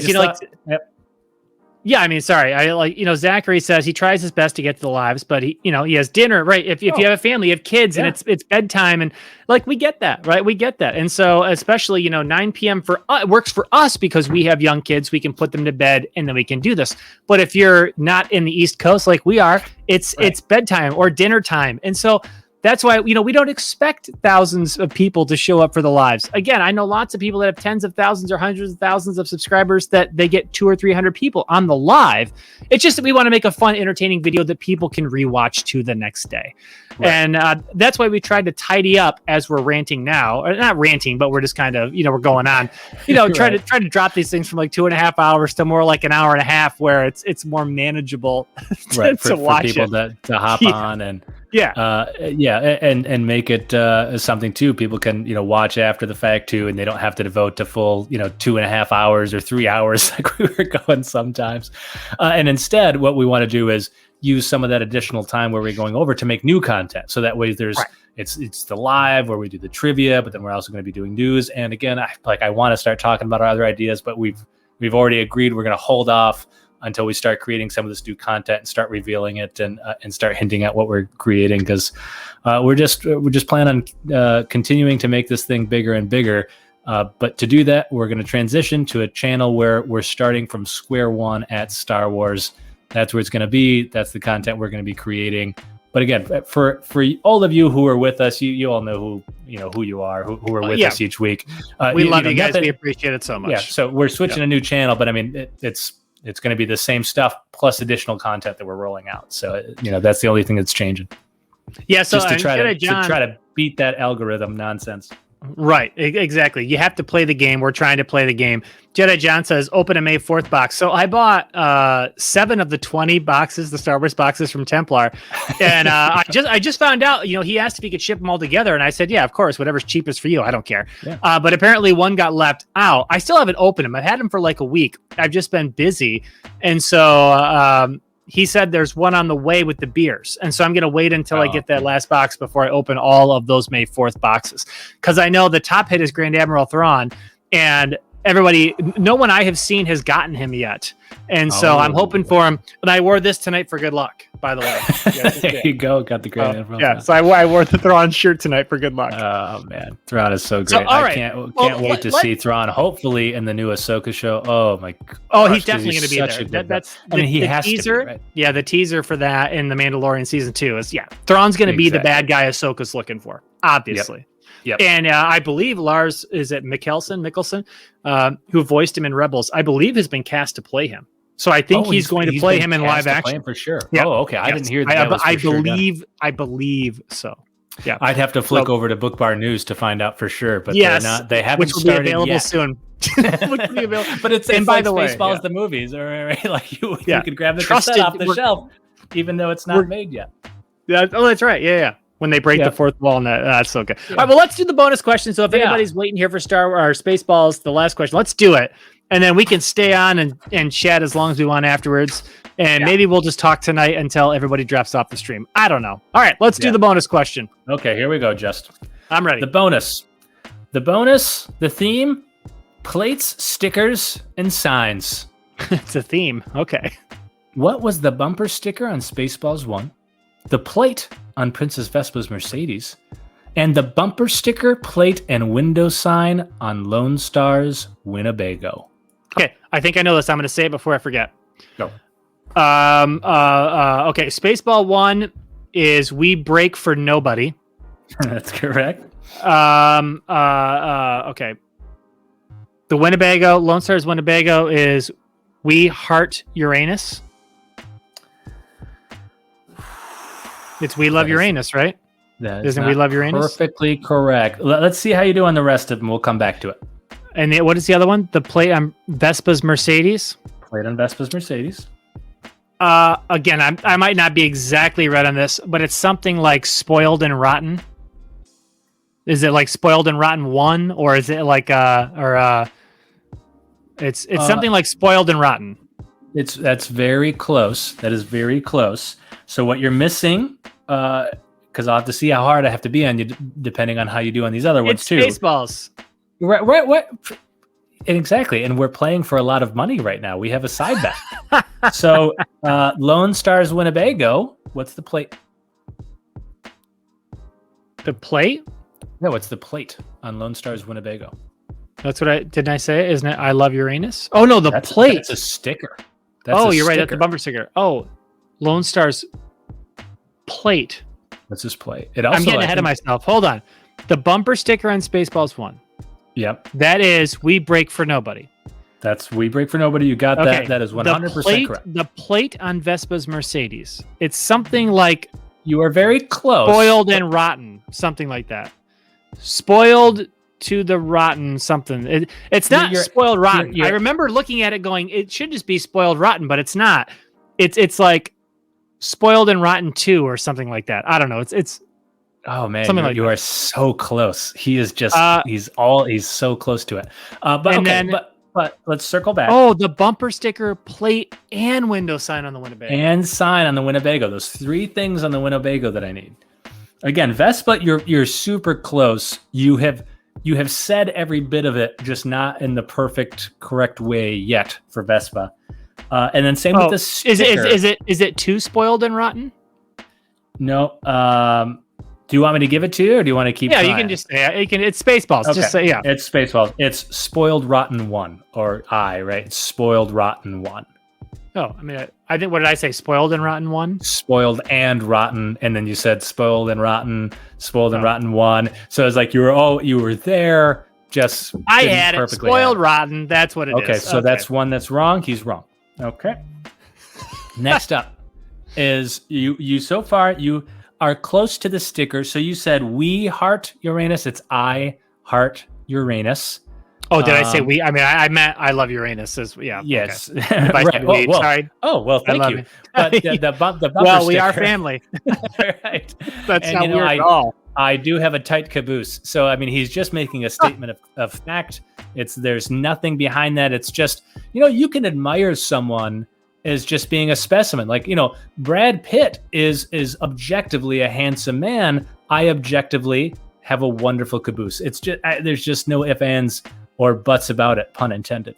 mean, sorry. Zachary says he tries his best to get to the lives, but he has dinner, right? If you have a family, you have kids and it's bedtime and like, we get that, right? We get that. And so especially, 9 PM works for us because we have young kids. We can put them to bed and then we can do this. But if you're not in the East Coast, like we are, it's bedtime or dinner time. And so that's why, we don't expect thousands of people to show up for the lives. Again, I know lots of people that have tens of thousands or hundreds of thousands of subscribers that they get 200 or 300 people on the live. It's just that we want to make a fun, entertaining video that people can rewatch to the next day. Right. And that's why we tried to tidy up as we're ranting now. Or not ranting, but we're just kind of, we're going on. Try to drop these things from like 2.5 hours to more like an hour and a half where it's more manageable for watch people to hop on and and make it something too. People can watch after the fact too, and they don't have to devote to full 2.5 hours or 3 hours like we were going sometimes. And instead, what we want to do is use some of that additional time where we're going over to make new content. So that way, it's the live where we do the trivia, but then we're also going to be doing news. And again, I want to start talking about our other ideas, but we've already agreed we're going to hold off until we start creating some of this new content and start revealing it and start hinting at what we're creating, because we're just planning on continuing to make this thing bigger and bigger. But to do that, we're going to transition to a channel where we're starting from square one at Star Wars. That's where it's going to be. That's the content we're going to be creating. But again, for all of you who are with us, you all know who you are, who are with us each week. We love you guys. We appreciate it so much. Yeah. So we're switching a new channel, but I mean, it's going to be the same stuff plus additional content that we're rolling out. So that's the only thing that's changing. Yeah. So just to try to beat that algorithm nonsense. Right, exactly. You have to play the game. We're trying to play the game. Jedi John says, open a May 4th box. So I bought 7 of the 20 boxes, the Star Wars boxes from Templar. And I just found out, he asked if he could ship them all together. And I said, yeah, of course, whatever's cheapest for you. I don't care. Yeah. But apparently one got left out. I still haven't opened them. I've had them for like a week. I've just been busy. And so he said there's one on the way with the beers. And so I'm going to wait until I get that last box before I open all of those May 4th boxes. Because I know the top hit is Grand Admiral Thrawn, and no one I have seen has gotten him yet. And so I'm hoping for him. And I wore this tonight for good luck, by the way. There you go. Got the Grand Admiral. Yeah, so I wore the Thrawn shirt tonight for good luck. Oh, man. Thrawn is so great. I can't wait to see Thrawn, hopefully, in the new Ahsoka show. Oh, my God. Oh, he's definitely going to be there. That's he has teaser, to be, right? Yeah, the teaser for that in The Mandalorian Season 2 is, Thrawn's going to be the bad guy Ahsoka's looking for, obviously. Yep. And I believe Lars, is it Mikkelsen, who voiced him in Rebels, I believe has been cast to play him. So I think he's going to play him in live action for sure. Yeah. Oh, okay. I didn't hear that. I believe so. Yeah. I'd have to flick over to BookBar News to find out for sure, but they haven't which will started be available yet. soon. But it's by like the way, Spaceballs the movies, right? Like you can grab the cassette off the shelf, even though it's not made yet. Yeah. Oh, that's right. Yeah. When they break the fourth wall, and that's so good. Yeah. All right, well, let's do the bonus question. So if anybody's waiting here for Spaceballs, the last question, let's do it. And then we can stay on and chat as long as we want afterwards. And maybe we'll just talk tonight until everybody drops off the stream. I don't know. All right, let's do the bonus question. Okay, here we go, Just. I'm ready. The bonus, the theme, plates, stickers, and signs. It's a theme. Okay. What was the bumper sticker on Spaceballs 1? The plate on Princess Vespa's Mercedes, and the bumper sticker, plate, and window sign on Lone Star's Winnebago. Okay, I think I know this. I'm going to say it before I forget. Go. Okay, Spaceball 1 is We Break for Nobody. That's correct. Okay. The Winnebago, Lone Star's Winnebago is We Heart Uranus. It's We Love Uranus, right? Isn't We Love Uranus? Perfectly correct. Let's see how you do on the rest of them. We'll come back to it. And what is the other one? The plate on Vespa's Mercedes. Plate on Vespa's Mercedes. Again, I might not be exactly right on this, but it's something like Spoiled and Rotten. Is it like Spoiled and Rotten 1, or is it like it's something like Spoiled and Rotten? That's very close. That is very close. So what you're missing, because I'll have to see how hard I have to be on you, depending on how you do on these other ones too. Spaceballs. Right. What? Exactly. And we're playing for a lot of money right now. We have a side bet. So Lone Star's Winnebago. What's the plate? The plate? No, what's the plate on Lone Star's Winnebago? That's what didn't I say? Isn't it? I Love Uranus. Oh no, the plate. That's a sticker. You're right. That's the bumper sticker. Oh, Lone Star's plate. That's his plate. It also, I'm getting ahead of myself. Hold on. The bumper sticker on Spaceballs 1. Yep. That is We Break for Nobody. That's We Break for Nobody. You got that. That is 100% correct. The plate on Vespa's Mercedes. It's something like you are very close. Spoiled and Rotten. Something like that. Spoiled to the Rotten something. It's not Spoiled Rotten. I remember looking at it going, it should just be Spoiled Rotten, but it's not. It's like Spoiled and Rotten 2 or something like that. I don't know. It's oh man, something like you are so close. He is just he's so close to it. But let's circle back. Oh, the bumper sticker, plate, and window sign on the Winnebago. And sign on the Winnebago. Those 3 things on the Winnebago that I need. Again, Vespa, you're super close. You have said every bit of it, just not in the correct way yet for Vespa. And then same with the sticker. Is it too Spoiled and Rotten? No. Do you want me to give it to you, or do you want to keep? Yeah, trying? You can just say it. It's Spaceballs. Okay. Just say yeah. It's Spaceballs. It's Spoiled Rotten 1 or right? It's Spoiled Rotten 1. Oh, I mean, I think what did I say? Spoiled and Rotten 1. Spoiled and Rotten, and then you said Spoiled and Rotten, Spoiled and Rotten 1. So it's like you were there. Just I had it. Spoiled Rotten. That's what it is. Okay, so that's one that's wrong. He's wrong. Okay. Next up is you so far you are close to the sticker. So you said We Heart Uranus. It's I Heart Uranus. Oh, did I say we? I mean, I meant I Love Uranus. Yeah. Yes. Okay. Right. Sorry. Oh, well, thank you. But the bumper well, we sticker, are family. Right. That's not weird at all. I do have a tight caboose. So, I mean, he's just making a statement of fact. There's nothing behind that. It's just, you can admire someone as just being a specimen. Like, Brad Pitt is objectively a handsome man. I objectively have a wonderful caboose. It's just, there's just no ifs, ands, or buts about it, pun intended.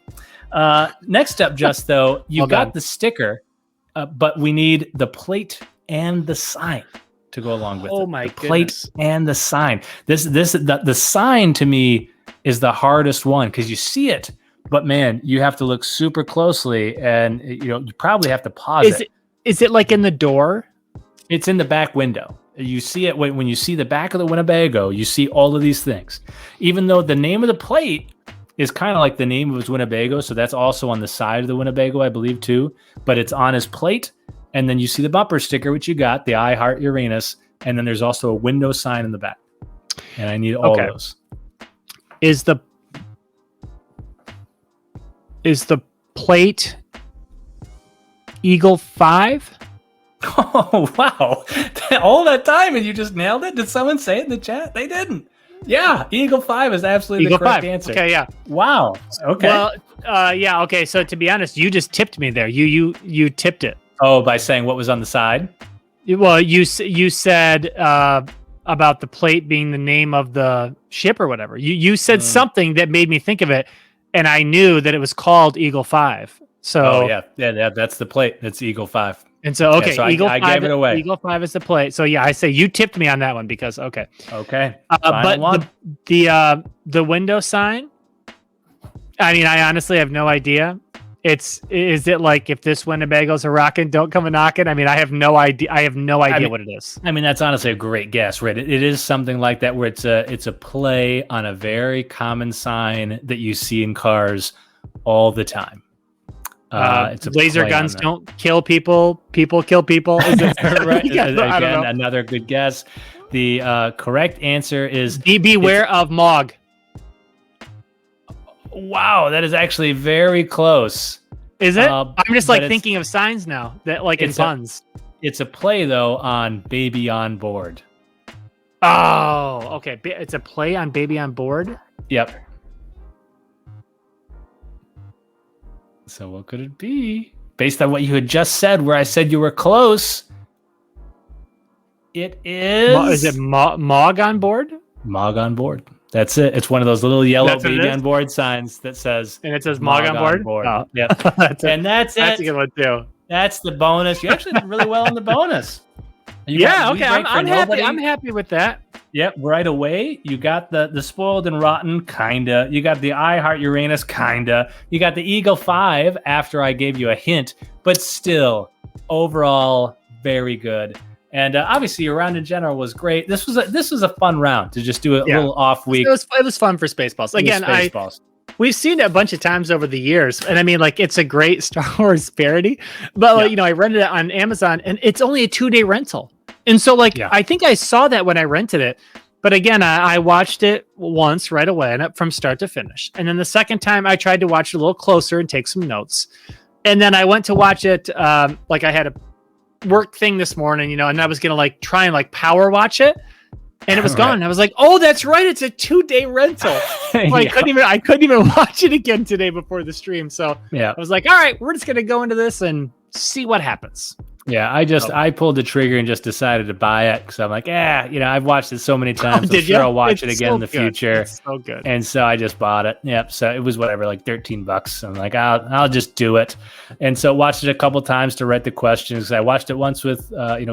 Next up, just though, you've got the sticker, but we need the plate and the sign to go along with it. Oh my goodness. Plate and the sign. The sign to me is the hardest one because you see it, but man, you have to look super closely, and you probably have to pause it. Is it like in the door? It's in the back window. You see it when you see the back of the Winnebago. You see all of these things, even though the name of the plate is kind of like the name of his Winnebago, so that's also on the side of the Winnebago, I believe, too. But it's on his plate, and then you see the bumper sticker, which you got, the I Heart Uranus, and then there's also a window sign in the back. And I need all those. Is the plate Eagle 5? Oh, wow. All that time, and you just nailed it? Did someone say it in the chat? They didn't. Yeah, Eagle 5 is absolutely the correct answer. Okay, yeah. Wow. Okay. Well, yeah. Okay. So to be honest, you just tipped me there. You tipped it. Oh, by saying what was on the side? Well, you said about the plate being the name of the ship or whatever. You said something that made me think of it, and I knew that it was called Eagle 5. So yeah, that's the plate. It's Eagle 5. And so, okay, so Eagle I 5, gave it away. Eagle 5 is the play. So yeah, I say you tipped me on that one because okay. But the window sign. I mean, I honestly have no idea. Is it like if this Winnebago's a rockin', don't come a knockin'? I mean, I have no idea. I have no idea what it is. I mean, that's honestly a great guess, right? It is something like that where it's a play on a very common sign that you see in cars all the time. It's laser guns don't kill people. People kill people. Is it right? Again, another good guess. The correct answer is beware of Mog. Wow, that is actually very close. Is it? I'm just like thinking of signs now that like in puns. It's a play though on Baby on Board. Oh, okay. It's a play on Baby on Board. Yep. So what could it be? Based on what you had just said, where I said you were close, it is. Is it Mog on Board? Mog on Board. That's it. It's one of those little yellow Baby on Board signs that says. And it says Mog on Board? Oh. Yep. That's it. That's a good one too. That's the bonus. You actually did really well in the bonus. Okay. I'm happy. I'm happy with that. Yep, right away. You got the spoiled and rotten, kinda. You got the I Heart Uranus, kinda. You got the Eagle 5 after I gave you a hint, but still, overall, very good. And obviously, your round in general was great. This was a fun round to just do a little off week. It was fun for Spaceballs. Again, we've seen it a bunch of times over the years, and I mean, like, it's a great Star Wars parody. But like, I rented it on Amazon, and it's only a 2-day rental. And so, like, I think I saw that when I rented it. But again, I watched it once right away, and from start to finish. And then the second time, I tried to watch it a little closer and take some notes. And then I went to watch it, like I had a work thing this morning, and I was gonna like try and like power watch it, and it was gone. I was like, oh, that's right, it's a 2-day rental. I couldn't even watch it again today before the stream. So I was like, all right, we're just gonna go into this and see what happens. I pulled the trigger and just decided to buy it because I'm like, I've watched it so many times. I'm sure I'll watch it again in the future. It's so good. And so I just bought it. Yep. So it was whatever, like $13. I'm like, I'll just do it. And so watched it a couple times to write the questions. I watched it once with,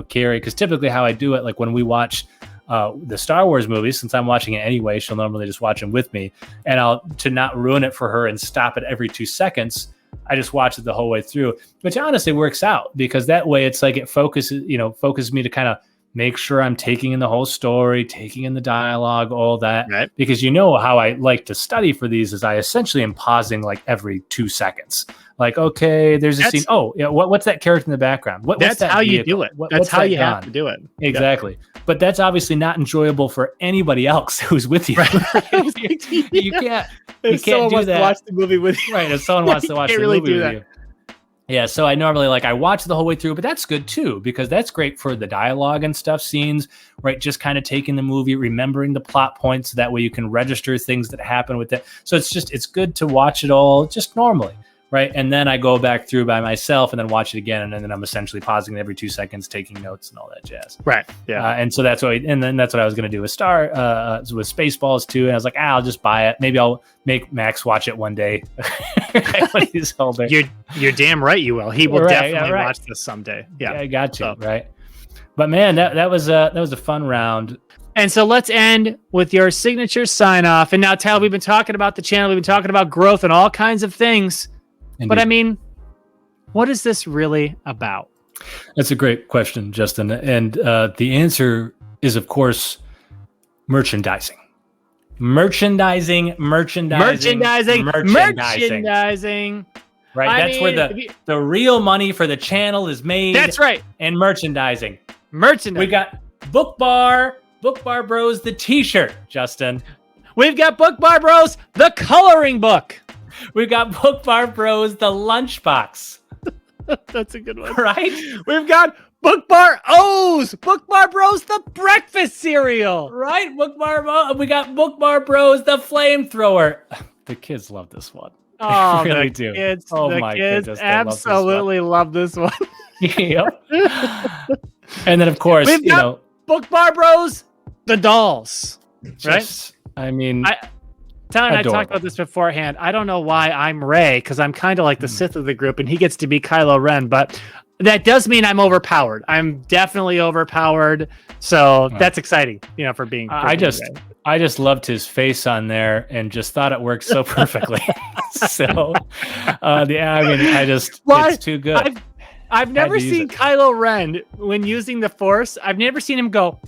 Carrie, because typically how I do it, like when we watch the Star Wars movies, since I'm watching it anyway, she'll normally just watch them with me. And to not ruin it for her and stop it every 2 seconds, I just watch it the whole way through, which honestly works out because that way it's like it focuses me to kind of make sure I'm taking in the whole story, taking in the dialogue, all that. Right. Because how I like to study for these is I essentially am pausing like every 2 seconds. Like, okay, there's a scene. Oh, yeah. What's that character in the background? That's how you do it. That's how you have to do it. Exactly. Yep. But that's obviously not enjoyable for anybody else who's with you. Right. you can't do that. Watch the movie with you. Right. If someone wants to watch the movie with you. Yeah, so I normally I watch the whole way through, but that's good too, because that's great for the dialogue and stuff, scenes, right? Just kind of taking the movie, remembering the plot points, so that way you can register things that happen with it. So it's good to watch it all just normally, right? And then I go back through by myself and then watch it again, and then I'm essentially pausing every 2 seconds, taking notes and all that jazz. Right. Yeah. And so that's what I was going to do with with Spaceballs too. And I was like, I'll just buy it. Maybe I'll make Max watch it one day when he's older. You're damn right you will. He will definitely watch this someday. Yeah, I got you. Right. But man, that was a fun round. And so let's end with your signature sign off. And now, Tyler, we've been talking about the channel. We've been talking about growth and all kinds of things. Indeed. But I mean, what is this really about? That's a great question, Justin. And the answer is, of course, merchandising. Merchandising. Right. That's where the real money for the channel is made. That's right. And merchandising. We got BookBarBros, the t-shirt, Justin. We've got BookBarBros, the coloring book. We've got BookBarBros, the lunchbox. That's a good one. Right? We've got BookBarBros, the breakfast cereal. Right? We got BookBarBros, the flamethrower. The kids love this one. Oh, they really do. My goodness, absolutely love this one. Yep. And then, of course, we've got BookBarBros, the dolls. Right? I mean, Tyler and I Adorable. talked about this beforehand. I don't know why I'm Rey, because I'm kind of like the Sith of the group, and he gets to be Kylo Ren, but that does mean I'm overpowered. I'm definitely overpowered. So that's exciting, for being. I just loved his face on there and just thought it worked so perfectly. So, it's too good. I've never seen Kylo Ren when using the Force. I've never seen him go.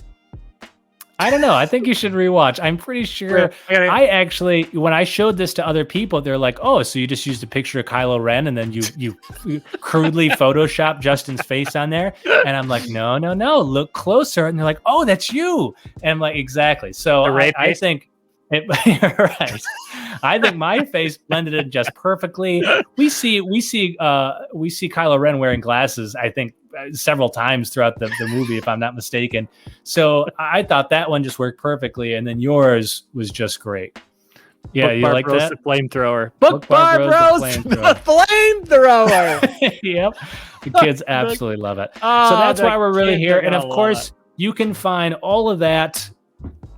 I don't know. I think you should rewatch. I'm pretty sure. I actually, when I showed this to other people, they're like, "Oh, so you just used a picture of Kylo Ren and then you crudely Photoshop Justin's face on there?" And I'm like, "No, look closer." And they're like, "Oh, that's you." And I'm like, "Exactly." So I think right. I think my face blended in just perfectly. We see Kylo Ren wearing glasses, I think, several times throughout the movie, if I'm not mistaken. So I thought that one just worked perfectly, and then yours was just great. Yeah, you like that? The flamethrower. BookBarBros, the flamethrower. Yep, the kids absolutely love it. So that's why we're really here. And of course, you can find all of that,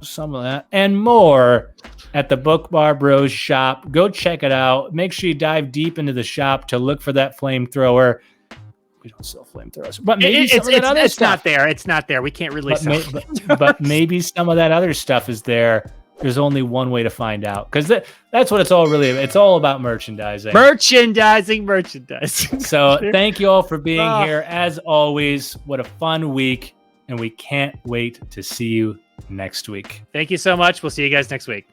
some of that, and more at the BookBarBros shop. Go check it out. Make sure you dive deep into the shop to look for that flamethrower. We don't sell flamethrowers, but maybe it's not there. It's not there. We can't release it. But maybe some of that other stuff is there. There's only one way to find out, because that's what it's all really about. It's all about merchandising. Merchandising. So thank you all for being here. As always, what a fun week, and we can't wait to see you next week. Thank you so much. We'll see you guys next week.